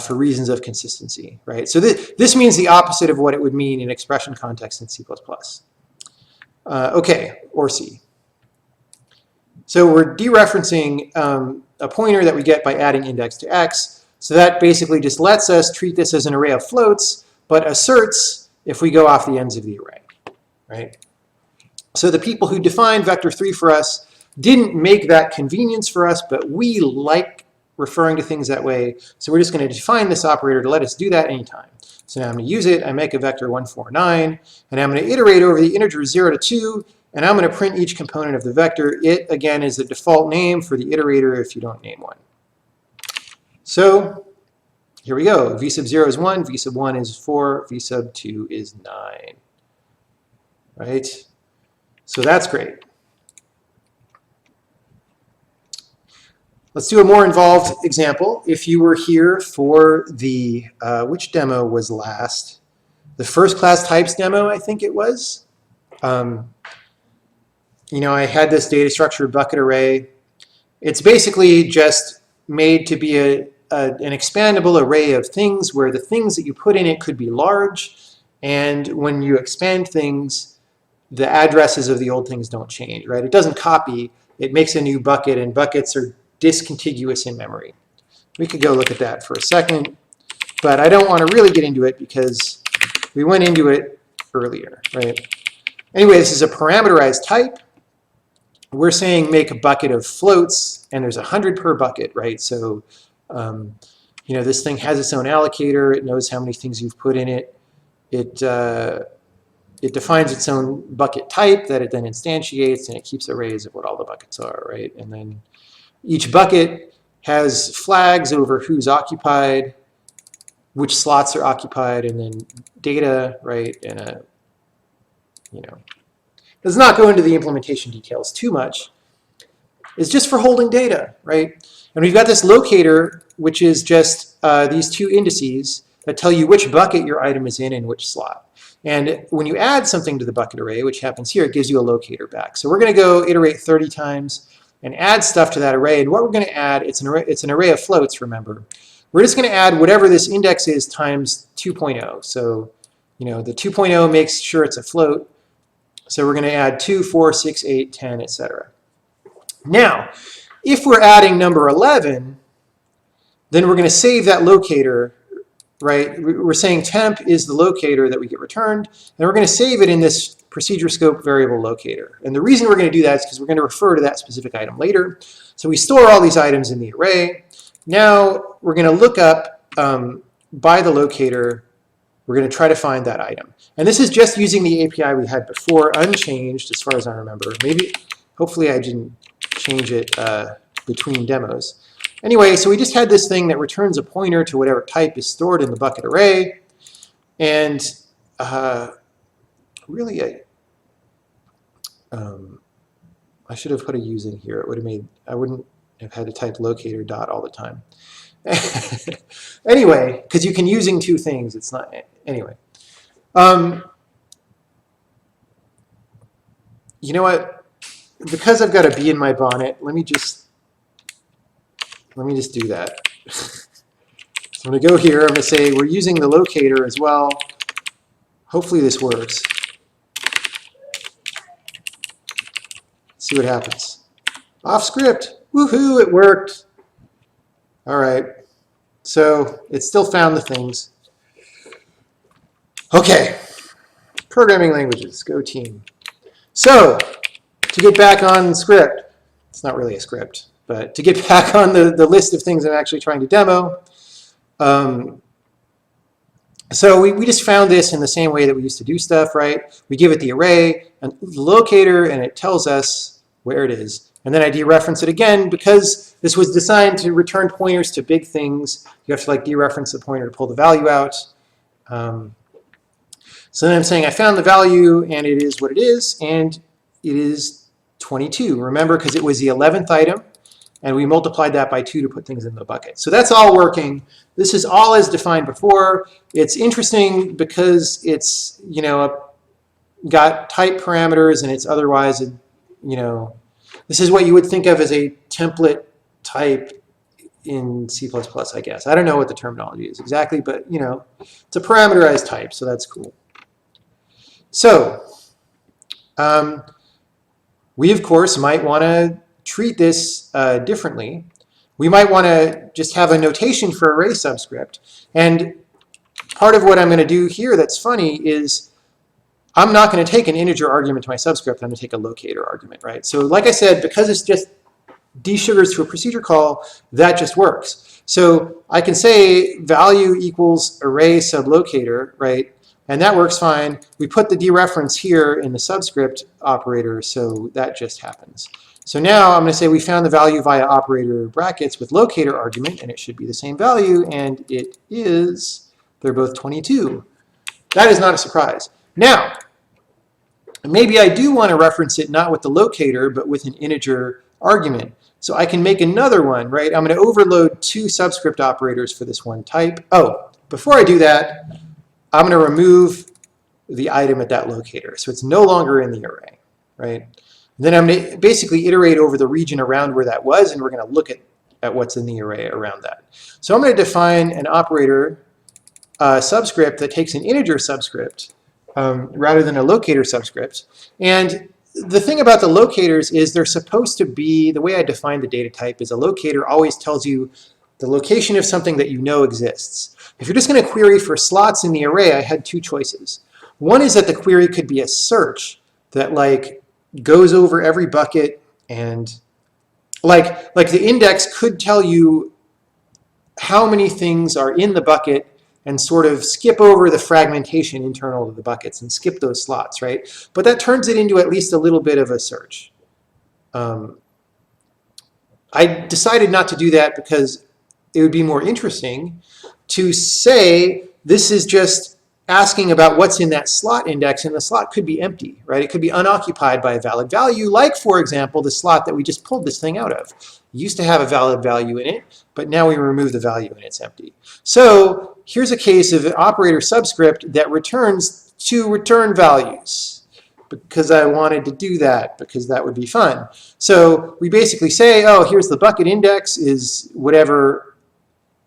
for reasons of consistency, right? So this means the opposite of what it would mean in expression context in C++. Okay, or C. So we're dereferencing a pointer that we get by adding index to x. So that basically just lets us treat this as an array of floats, but asserts if we go off the ends of the array, right? So the people who defined vector 3 for us didn't make that convenience for us, but we like referring to things that way. So we're just going to define this operator to let us do that anytime. So now I'm going to use it. I make a vector 149, and I'm going to iterate over the integers 0 to 2, and I'm going to print each component of the vector. It, again, is the default name for the iterator if you don't name one. So here we go. V sub 0 is 1, V sub 1 is 4, V sub 2 is 9. Right? So that's great. Let's do a more involved example. If you were here for the, which demo was last? the first class types demo, I think it was. You know, I had this data structure bucket array. It's basically just made to be an expandable array of things where the things that you put in it could be large, and when you expand things, the addresses of the old things don't change, right? It doesn't copy, it makes a new bucket, and buckets are discontiguous in memory. We could go look at that for a second, but I don't want to really get into it because we went into it earlier, right? Anyway, this is a parameterized type. We're saying make a bucket of floats, and there's 100 per bucket, right? So, you know, this thing has its own allocator. It knows how many things you've put in it. It defines its own bucket type that it then instantiates, and it keeps arrays of what all the buckets are, right? And then each bucket has flags over who's occupied, which slots are occupied, and then data, right? And you know, does not go into the implementation details too much. It's just for holding data, right? And we've got this locator, which is just these two indices that tell you which bucket your item is in and which slot. And when you add something to the bucket array, which happens here, it gives you a locator back. So we're going to go iterate 30 times and add stuff to that array. And what we're going to add, it's an array of floats, remember. We're just going to add whatever this index is times 2.0. So, you know, the 2.0 makes sure it's a float. So we're going to add 2, 4, 6, 8, 10, etc. Now, if we're adding number 11, then we're going to save that locator, right? We're saying temp is the locator that we get returned, and we're going to save it in this procedure scope variable locator. And the reason we're going to do that is because we're going to refer to that specific item later. So we store all these items in the array. Now we're going to look up by the locator. We're going to try to find that item. And this is just using the API we had before, unchanged as far as I remember. Maybe, hopefully I didn't change it between demos. Anyway, so we just had this thing that returns a pointer to whatever type is stored in the bucket array. And really, I should have put a use in here. It would have made, I wouldn't have had to type locator dot all the time. Anyway, because you can using two things, it's not, anyway. You know what? Because I've got a bee in my bonnet, let me just do that. So I'm going to go here, I'm going to say we're using the locator as well. Hopefully this works. Let's see what happens. Off script. Woohoo, it worked. All right. So it still found the things. Okay. Programming languages, go team. So to get back on script, it's not really a script, but to get back on the list of things I'm actually trying to demo. So we just found this in the same way that we used to do stuff, right? We give it the array and the locator, and it tells us where it is. And then I dereference it again because this was designed to return pointers to big things. You have to like dereference the pointer to pull the value out. So then I'm saying I found the value, and it is what it is, and it is 22. Remember, because it was the 11th item, and we multiplied that by 2 to put things in the bucket. So that's all working. This is all as defined before. It's interesting because it's, you know, got type parameters, and it's otherwise, you know, this is what you would think of as a template type in C++, I guess. I don't know what the terminology is exactly, but, you know, it's a parameterized type, so that's cool. So we, of course, might want to treat this differently. We might want to just have a notation for array subscript. And part of what I'm going to do here that's funny is I'm not going to take an integer argument to my subscript. I'm going to take a locator argument, right? So like I said, because it's just desugars to a procedure call, that just works. So I can say value equals array sublocator, right? And that works fine. We put the dereference here in the subscript operator, so that just happens. So now I'm going to say we found the value via operator brackets with locator argument, and it should be the same value, and it is, they're both 22. That is not a surprise. Now, maybe I do want to reference it not with the locator, but with an integer argument. So I can make another one, right? I'm going to overload 2 subscript operators for this one type. Oh, before I do that, I'm going to remove the item at that locator. So it's no longer in the array, right? Then I'm going to basically iterate over the region around where that was, and we're going to look at what's in the array around that. So I'm going to define an operator subscript that takes an integer subscript rather than a locator subscript. And the thing about the locators is they're supposed to be, the way I define the data type is a locator always tells you the location of something that you know exists. If you're just going to query for slots in the array, I had two choices. One is that the query could be a search that like goes over every bucket, and like the index could tell you how many things are in the bucket and sort of skip over the fragmentation internal to the buckets and skip those slots, right? But that turns it into at least a little bit of a search. I decided not to do that because it would be more interesting to say this is just asking about what's in that slot index, and the slot could be empty, right? It could be unoccupied by a valid value, like, for example, the slot that we just pulled this thing out of. It used to have a valid value in it, but now we remove the value and it's empty. So here's a case of an operator subscript that returns to return values, because I wanted to do that, because that would be fun. So we basically say, oh, here's the bucket index is whatever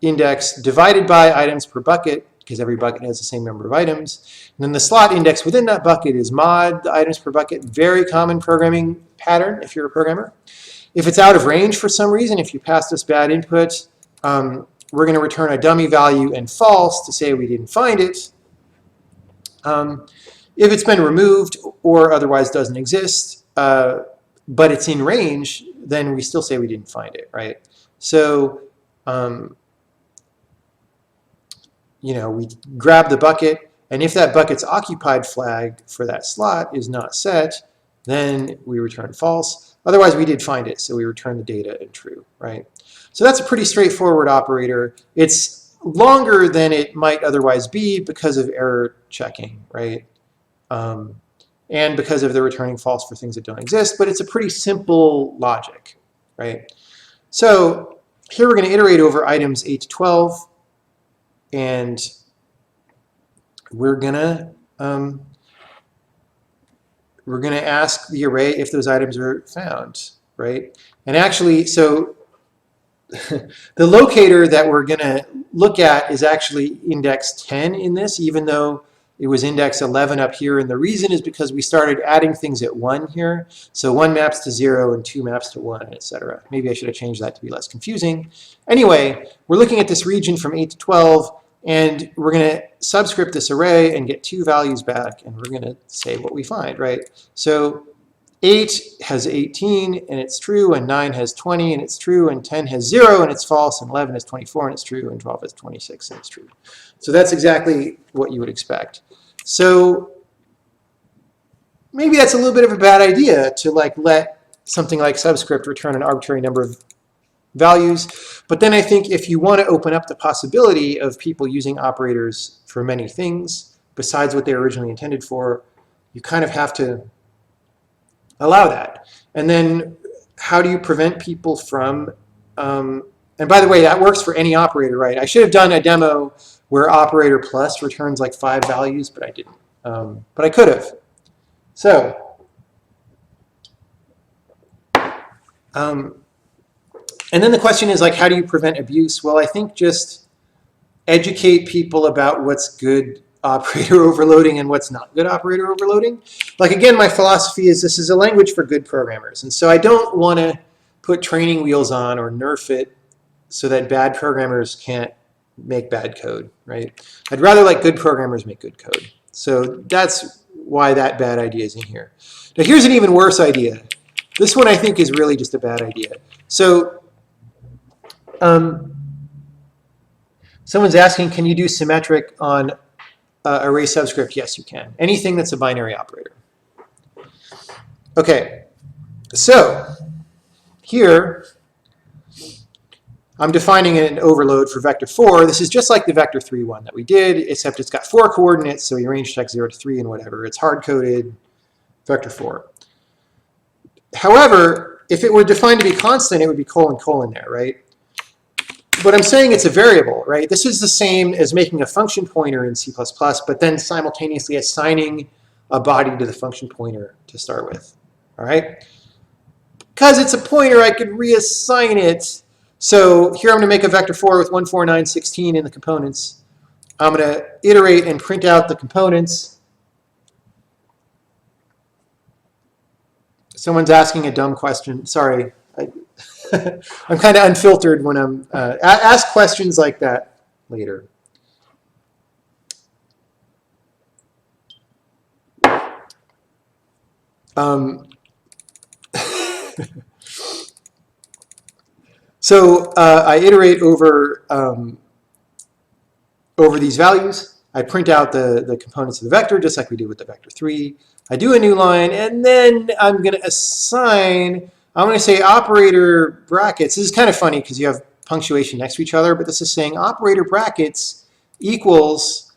index divided by items per bucket, because every bucket has the same number of items. And then the slot index within that bucket is mod the items per bucket. Very common programming pattern if you're a programmer. If it's out of range for some reason, if you passed us bad input, we're going to return a dummy value and false to say we didn't find it. If it's been removed or otherwise doesn't exist, but it's in range, then we still say we didn't find it, right? So you know, we grab the bucket, and if that bucket's occupied flag for that slot is not set, then we return false. Otherwise, we did find it, so we return the data and true, right? So that's a pretty straightforward operator. It's longer than it might otherwise be because of error checking, right? And because of the returning false for things that don't exist, but it's a pretty simple logic, right? So here we're going to iterate over items 8 to 12. And we're gonna ask the array if those items are found, right? And actually, so the locator that we're gonna look at is actually index 10 in this, even though it was index 11 up here. And the reason is because we started adding things at 1 here. So 1 maps to 0 and 2 maps to 1, etc. Maybe I should have changed that to be less confusing. Anyway, we're looking at this region from 8 to 12, and we're going to subscript this array and get 2 values back, and we're going to say what we find, right? So 8 has 18 and it's true, and 9 has 20 and it's true, and 10 has 0 and it's false, and 11 has 24 and it's true, and 12 has 26 and it's true. So that's exactly what you would expect. So maybe that's a little bit of a bad idea to like let something like subscript return an arbitrary number of values. But then I think if you want to open up the possibility of people using operators for many things besides what they were originally intended for, you kind of have to allow that. And then how do you prevent people from, and by the way, that works for any operator, right? I should have done a demo where operator plus returns like 5 values, but I didn't. But I could have. So, and then the question is like, how do you prevent abuse? Well, I think just educate people about what's good operator overloading and what's not good operator overloading. Like, again, my philosophy is this is a language for good programmers. And so I don't want to put training wheels on or nerf it so that bad programmers can't make bad code, right? I'd rather like good programmers make good code. So that's why that bad idea is in here. Now here's an even worse idea. This one I think is really just a bad idea. So someone's asking, can you do symmetric on array subscript? Yes, you can. Anything that's a binary operator. Okay, so here I'm defining an overload for vector 4. This is just like the vector 3 one that we did, except it's got 4 coordinates, so you range check 0 to 3 and whatever. It's hard-coded vector 4. However, if it were defined to be constant, it would be : : there, right? but I'm saying it's a variable, right? This is the same as making a function pointer in C++, but then simultaneously assigning a body to the function pointer to start with, all right? Because it's a pointer, I could reassign it. So here I'm going to make a vector 4 with 1, 4, 9, 16 in the components. I'm going to iterate and print out the components. Someone's asking a dumb question. Sorry. I'm kind of unfiltered when I'm ask questions like that later. So I iterate over these values. I print out the components of the vector, just like we did with the vector 3. I do a new line, and then I'm going to assign, I'm going to say operator brackets. This is kind of funny because you have punctuation next to each other, but this is saying operator brackets equals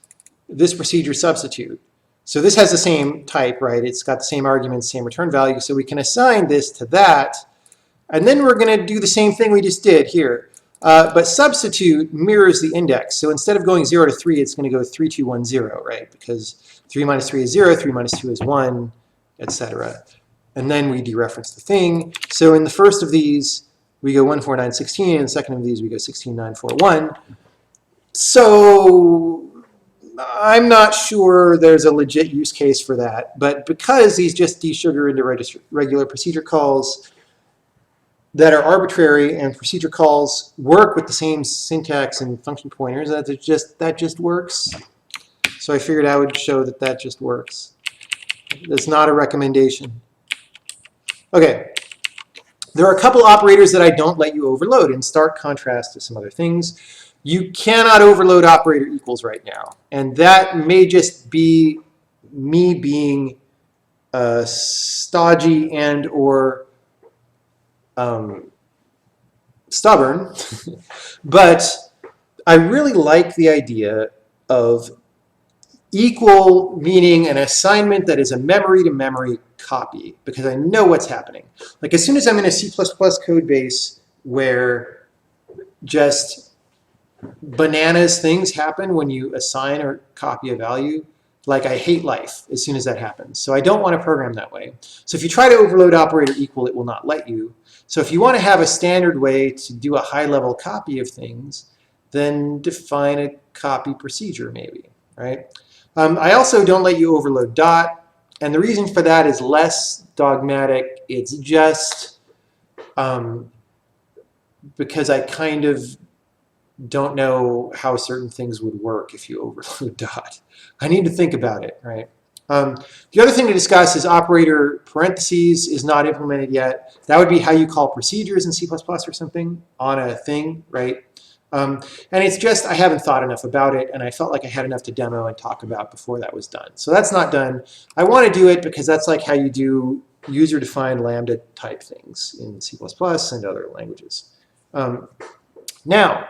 this procedure substitute. So this has the same type, right? It's got the same arguments, same return value, so we can assign this to that. And then we're going to do the same thing we just did here. But substitute mirrors the index. So instead of going 0 to 3, it's going to go 3, 2, 1, 0, right? Because 3 minus 3 is 0, 3 minus 2 is 1, etc. And then we dereference the thing. So in the first of these, we go 1, 4, 9, 16. In the second of these, we go 16, 9, 4, 1. So I'm not sure there's a legit use case for that. But because these just desugar into regular procedure calls that are arbitrary, and procedure calls work with the same syntax and function pointers, that just works. So I figured I would show that that just works. It's not a recommendation. Okay. There are a couple operators that I don't let you overload in stark contrast to some other things. You cannot overload operator equals right now. And that may just be me being stodgy and or stubborn, but I really like the idea of equal meaning an assignment that is a memory-to-memory copy, because I know what's happening. Like as soon as I'm in a C++ code base where just bananas things happen when you assign or copy a value, like I hate life as soon as that happens. So I don't want to program that way. So if you try to overload operator equal, it will not let you. So if you want to have a standard way to do a high-level copy of things, then define a copy procedure maybe, right? I also don't let you overload dot, and the reason for that is less dogmatic. It's just because I kind of don't know how certain things would work if you overload dot. I need to think about it, right? The other thing to discuss is operator parentheses is not implemented yet. That would be how you call procedures in C++ or something on a thing, right? And it's just, I haven't thought enough about it, and I felt like I had enough to demo and talk about before that was done. So that's not done. I want to do it because that's like how you do user-defined lambda type things in C++ and other languages. Now,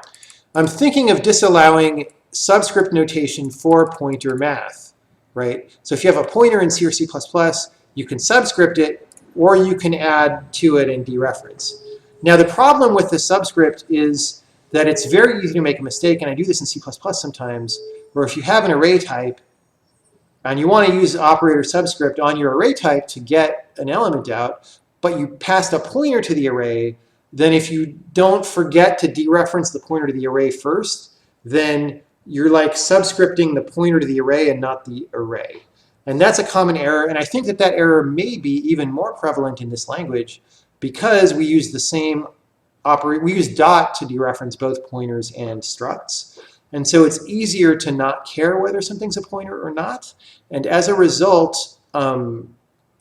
I'm thinking of disallowing subscript notation for pointer math, right? So if you have a pointer in C or C++, you can subscript it, or you can add to it and dereference. Now the problem with the subscript is that it's very easy to make a mistake, and I do this in C++ sometimes, where if you have an array type, and you want to use operator subscript on your array type to get an element out, but you passed a pointer to the array, then if you don't forget to dereference the pointer to the array first, then you're like subscripting the pointer to the array and not the array. And that's a common error, and I think that that error may be even more prevalent in this language because we use the same operator, we use dot to dereference both pointers and structs. And so it's easier to not care whether something's a pointer or not. And as a result,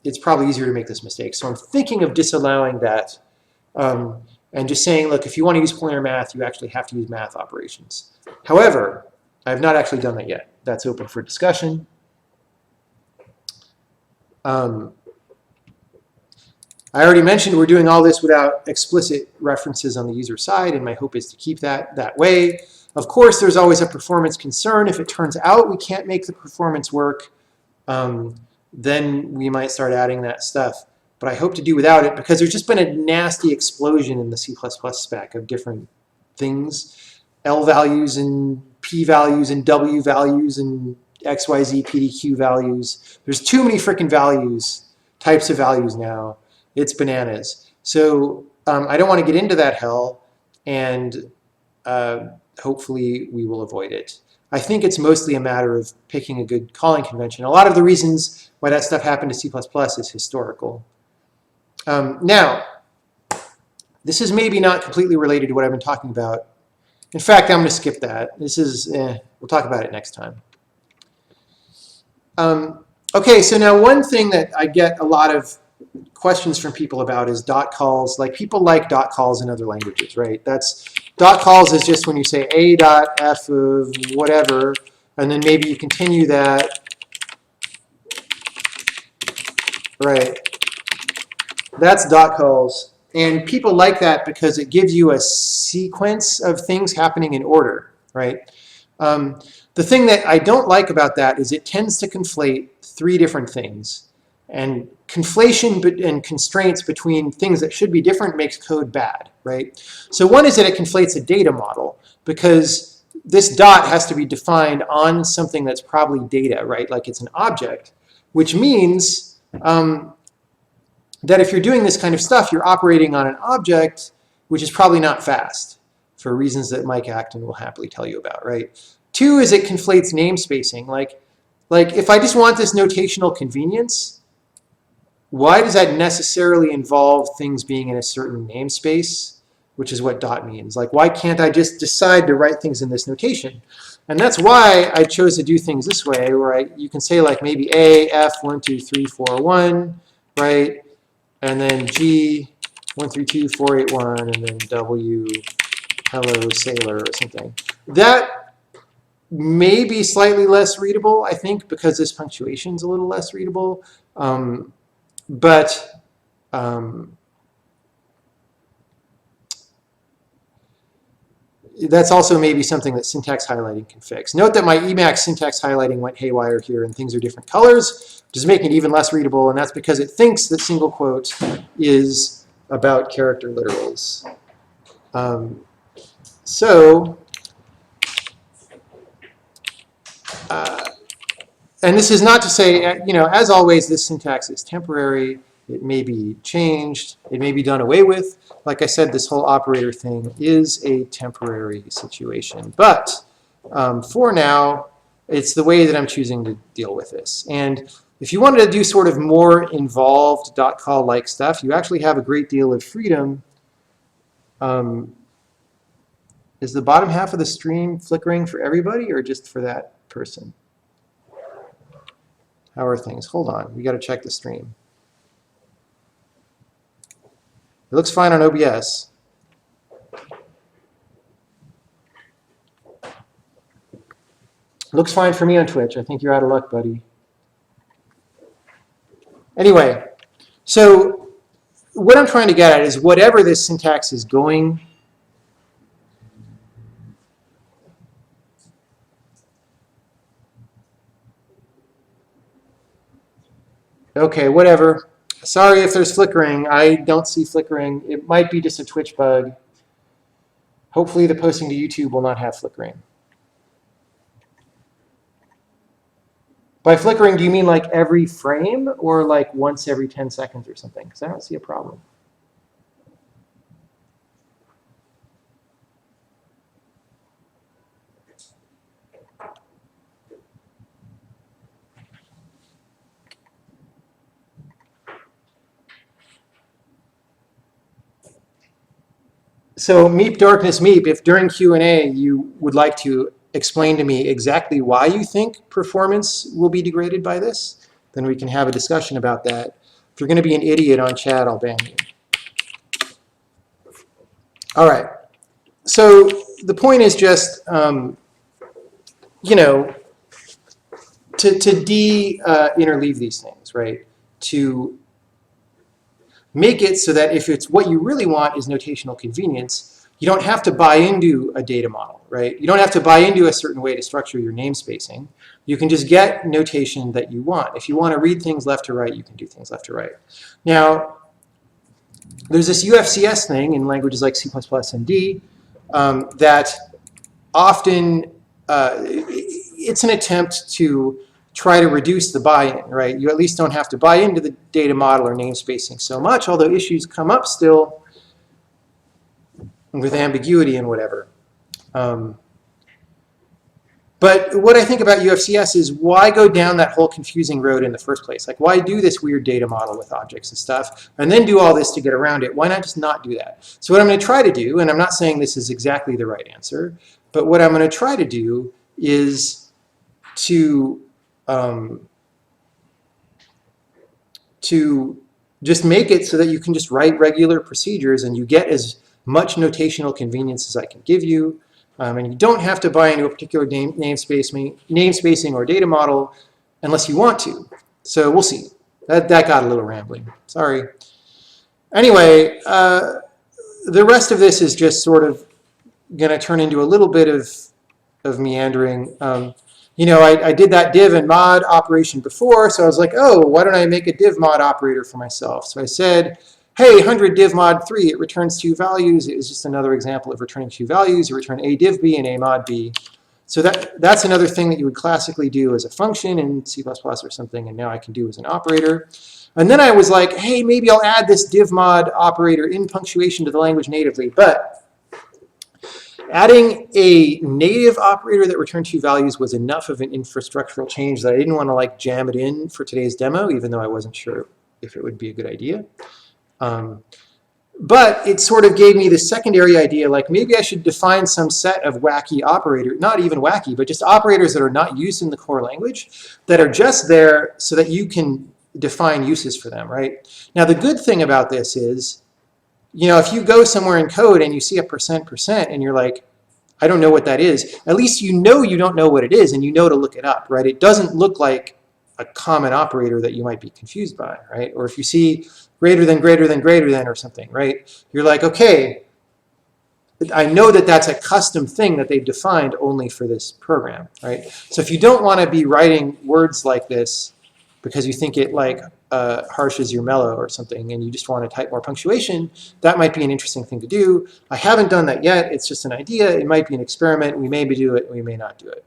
it's probably easier to make this mistake. So I'm thinking of disallowing that and just saying, look, if you want to use pointer math, you actually have to use math operations. However, I have not actually done that yet. That's open for discussion. I already mentioned we're doing all this without explicit references on the user side, and my hope is to keep that way. Of course, there's always a performance concern. If it turns out we can't make the performance work, then we might start adding that stuff. But I hope to do without it because there's just been a nasty explosion in the C++ spec of different things, L values and P values and W values and XYZ PDQ values. There's too many freaking values, types of values now. It's bananas. So I don't want to get into that hell, and hopefully we will avoid it. I think it's mostly a matter of picking a good calling convention. A lot of the reasons why that stuff happened to C++ is historical. Now, this is maybe not completely related to what I've been talking about. In fact, I'm going to skip that. This is, we'll talk about it next time. Okay, so now one thing that I get a lot of questions from people about is dot calls. Like, people like dot calls in other languages, right? Dot calls is just when you say a dot f of whatever, and then maybe you continue that, right? That's dot calls. And people like that because it gives you a sequence of things happening in order, right? The thing that I don't like about that is it tends to conflate three different things. And conflation and constraints between things that should be different makes code bad, right? So one is that it conflates a data model, because this dot has to be defined on something that's probably data, right? Like it's an object, which means that if you're doing this kind of stuff, you're operating on an object which is probably not fast, for reasons that Mike Acton will happily tell you about, right? Two is it conflates namespacing. Like if I just want this notational convenience, why does that necessarily involve things being in a certain namespace, which is what dot means? Like, why can't I just decide to write things in this notation? And that's why I chose to do things this way, where you can say like maybe A, F, 1, 2, 3, 4, 1, right? And then G, 1, 3, 2, 4, 8, 1, and then W, hello, sailor, or something. That may be slightly less readable, I think, because this punctuation is a little less readable. But that's also maybe something that syntax highlighting can fix. Note that my Emacs syntax highlighting went haywire here, and things are different colors, which is making it even less readable, and that's because it thinks that single quote is about character literals. And this is not to say, as always, this syntax is temporary. It may be changed. It may be done away with. Like I said, this whole operator thing is a temporary situation. But for now, it's the way that I'm choosing to deal with this. And if you wanted to do sort of more involved dot call-like stuff, you actually have a great deal of freedom. Is the bottom half of the stream flickering for everybody or just for that person? How are things? Hold on. We got to check the stream. It looks fine on OBS. Looks fine for me on Twitch. I think you're out of luck, buddy. Anyway, so what I'm trying to get at is whatever this syntax is going, okay, whatever. Sorry if there's flickering. I don't see flickering. It might be just a Twitch bug. Hopefully the posting to YouTube will not have flickering. By flickering, do you mean like every frame or like once every 10 seconds or something? Because I don't see a problem. So Meep Darkness Meep, if during Q&A you would like to explain to me exactly why you think performance will be degraded by this, then we can have a discussion about that. If you're going to be an idiot on chat, I'll ban you. All right. So the point is just, to de-interleave these things, right? To make it so that if it's what you really want is notational convenience, you don't have to buy into a data model, right? You don't have to buy into a certain way to structure your namespacing. You can just get notation that you want. If you want to read things left to right, you can do things left to right. Now, there's this UFCS thing in languages like C++ and D, that often it's an attempt to try to reduce the buy-in, right? You at least don't have to buy into the data model or namespacing so much, although issues come up still with ambiguity and whatever. But what I think about UFCS is, why go down that whole confusing road in the first place? Like, why do this weird data model with objects and stuff, and then do all this to get around it? Why not just not do that? So what I'm going to try to do, and I'm not saying this is exactly the right answer, but what I'm going to try to do is to just make it so that you can just write regular procedures and you get as much notational convenience as I can give you. And you don't have to buy into a particular namespacing or data model unless you want to. So we'll see. That got a little rambling. Sorry. Anyway, the rest of this is just sort of going to turn into a little bit of meandering. You know, I did that div and mod operation before, so I was like, oh, why don't I make a div mod operator for myself? So I said, hey, 100 div mod 3, it returns 2 values. It was just another example of returning 2 values. You return a div b and a mod b. So that's another thing that you would classically do as a function in C++ or something, and now I can do as an operator. And then I was like, hey, maybe I'll add this div mod operator in punctuation to the language natively. But adding a native operator that returned 2 values was enough of an infrastructural change that I didn't want to like jam it in for today's demo, even though I wasn't sure if it would be a good idea. But it sort of gave me the secondary idea, like maybe I should define some set of wacky operators, not even wacky, but just operators that are not used in the core language, that are just there so that you can define uses for them, right? Now, the good thing about this is, you know, if you go somewhere in code and you see a %% and you're like, I don't know what that is, at least you know you don't know what it is and you know to look it up, right? It doesn't look like a common operator that you might be confused by, right? Or if you see greater than or something, right? You're like, okay, I know that that's a custom thing that they've defined only for this program, right? So if you don't want to be writing words like this because you think it like harshes your mellow or something and you just want to type more punctuation, that might be an interesting thing to do. I haven't done that yet. It's just an idea. It might be an experiment. We may do it. We may not do it.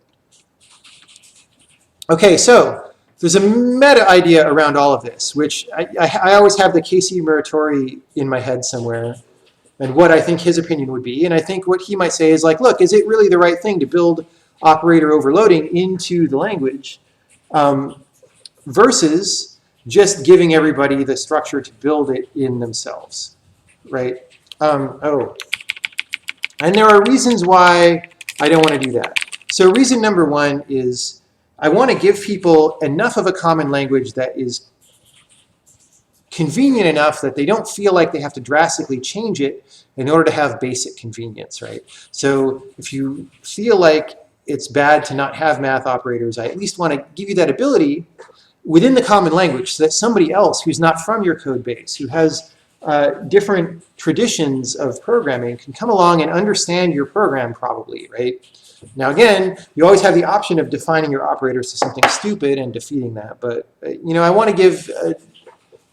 Okay, so there's a meta idea around all of this, which I always have the Casey Muratori in my head somewhere and what I think his opinion would be. And I think what he might say is like, look, is it really the right thing to build operator overloading into the language versus just giving everybody the structure to build it in themselves, right? And there are reasons why I don't want to do that. So reason number one is I want to give people enough of a common language that is convenient enough that they don't feel like they have to drastically change it in order to have basic convenience, right? So if you feel like it's bad to not have math operators, I at least want to give you that ability within the common language so that somebody else who's not from your code base, who has different traditions of programming, can come along and understand your program probably, right? Now again, you always have the option of defining your operators to something stupid and defeating that, but you know, I want to give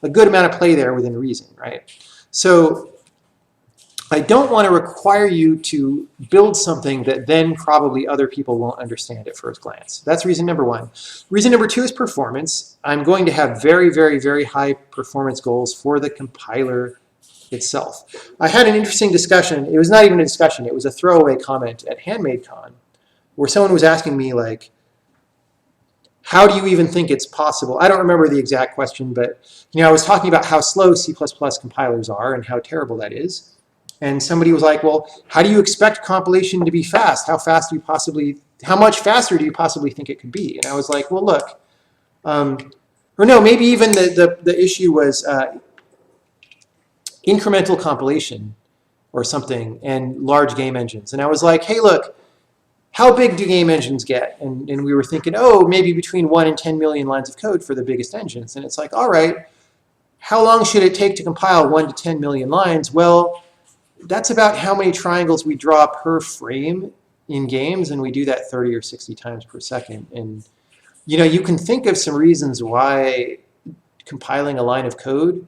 a good amount of play there within reason, right? So I don't want to require you to build something that then probably other people won't understand at first glance. That's reason number one. Reason number two is performance. I'm going to have very, very, very high performance goals for the compiler itself. I had an interesting discussion. It was not even a discussion. It was a throwaway comment at HandmadeCon where someone was asking me, like, how do you even think it's possible? I don't remember the exact question, but you know, I was talking about how slow C++ compilers are and how terrible that is. And somebody was like, well, how do you expect compilation to be fast? How much faster do you possibly think it could be? And I was like, well, look, or no, maybe even the issue was incremental compilation or something and large game engines. And I was like, hey, look, how big do game engines get? And we were thinking, oh, maybe between 1 and 10 million lines of code for the biggest engines. And it's like, all right, how long should it take to compile 1 to 10 million lines? Well, that's about how many triangles we draw per frame in games, and we do that 30 or 60 times per second. And you know, you can think of some reasons why compiling a line of code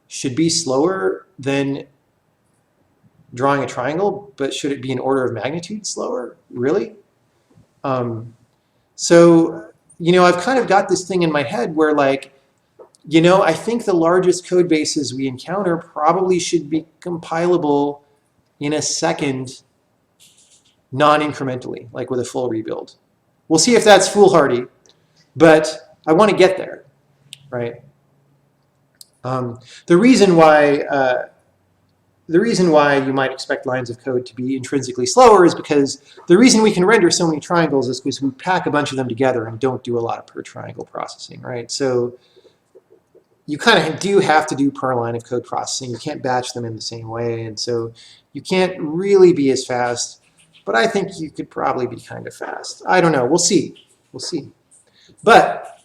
should be slower than drawing a triangle, but should it be an order of magnitude slower? Really? So, I've kind of got this thing in my head where like, I think the largest code bases we encounter probably should be compilable in a second non-incrementally, like with a full rebuild. We'll see if that's foolhardy, but I want to get there, right? The reason why you might expect lines of code to be intrinsically slower is because the reason we can render so many triangles is because we pack a bunch of them together and don't do a lot of per triangle processing, right? So you kind of do have to do per line of code processing. You can't batch them in the same way, and so you can't really be as fast, but I think you could probably be kind of fast. I don't know. We'll see. We'll see. But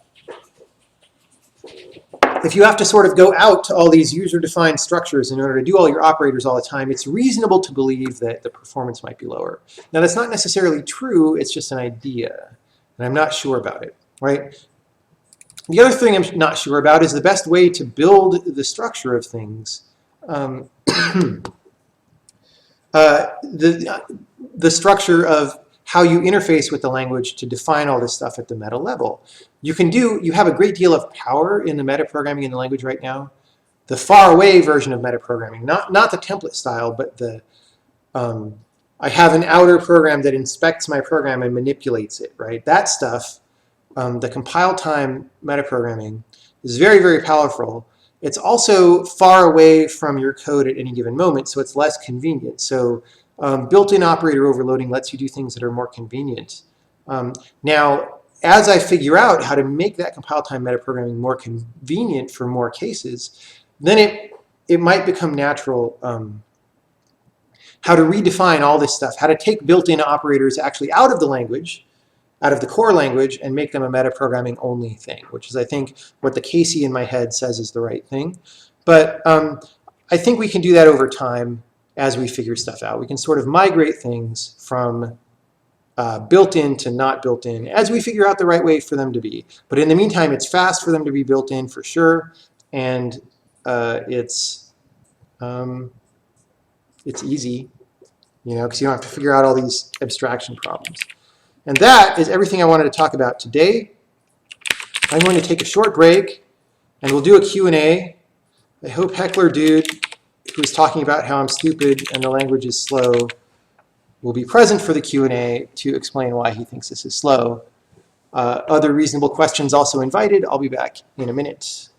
if you have to sort of go out to all these user-defined structures in order to do all your operators all the time, it's reasonable to believe that the performance might be lower. Now, that's not necessarily true. It's just an idea, and I'm not sure about it, right? The other thing I'm not sure about is the best way to build the structure of things. The structure of how you interface with the language to define all this stuff at the meta level. You have a great deal of power in the metaprogramming in the language right now. The far away version of metaprogramming, not the template style, but I have an outer program that inspects my program and manipulates it, right? That stuff, the compile time metaprogramming is very, very powerful. It's also far away from your code at any given moment, so it's less convenient. So built-in operator overloading lets you do things that are more convenient. Now, as I figure out how to make that compile time metaprogramming more convenient for more cases, then it might become natural how to redefine all this stuff, how to take built-in operators actually out of the language, out of the core language, and make them a metaprogramming only thing, which is, I think, what the Casey in my head says is the right thing. But I think we can do that over time as we figure stuff out. We can sort of migrate things from built-in to not built-in as we figure out the right way for them to be. But in the meantime, it's fast for them to be built-in for sure, and it's easy, because you don't have to figure out all these abstraction problems. And that is everything I wanted to talk about today. I'm going to take a short break, and we'll do a Q&A. I hope Heckler Dude, who's talking about how I'm stupid and the language is slow, will be present for the Q&A to explain why he thinks this is slow. Other reasonable questions also invited. I'll be back in a minute.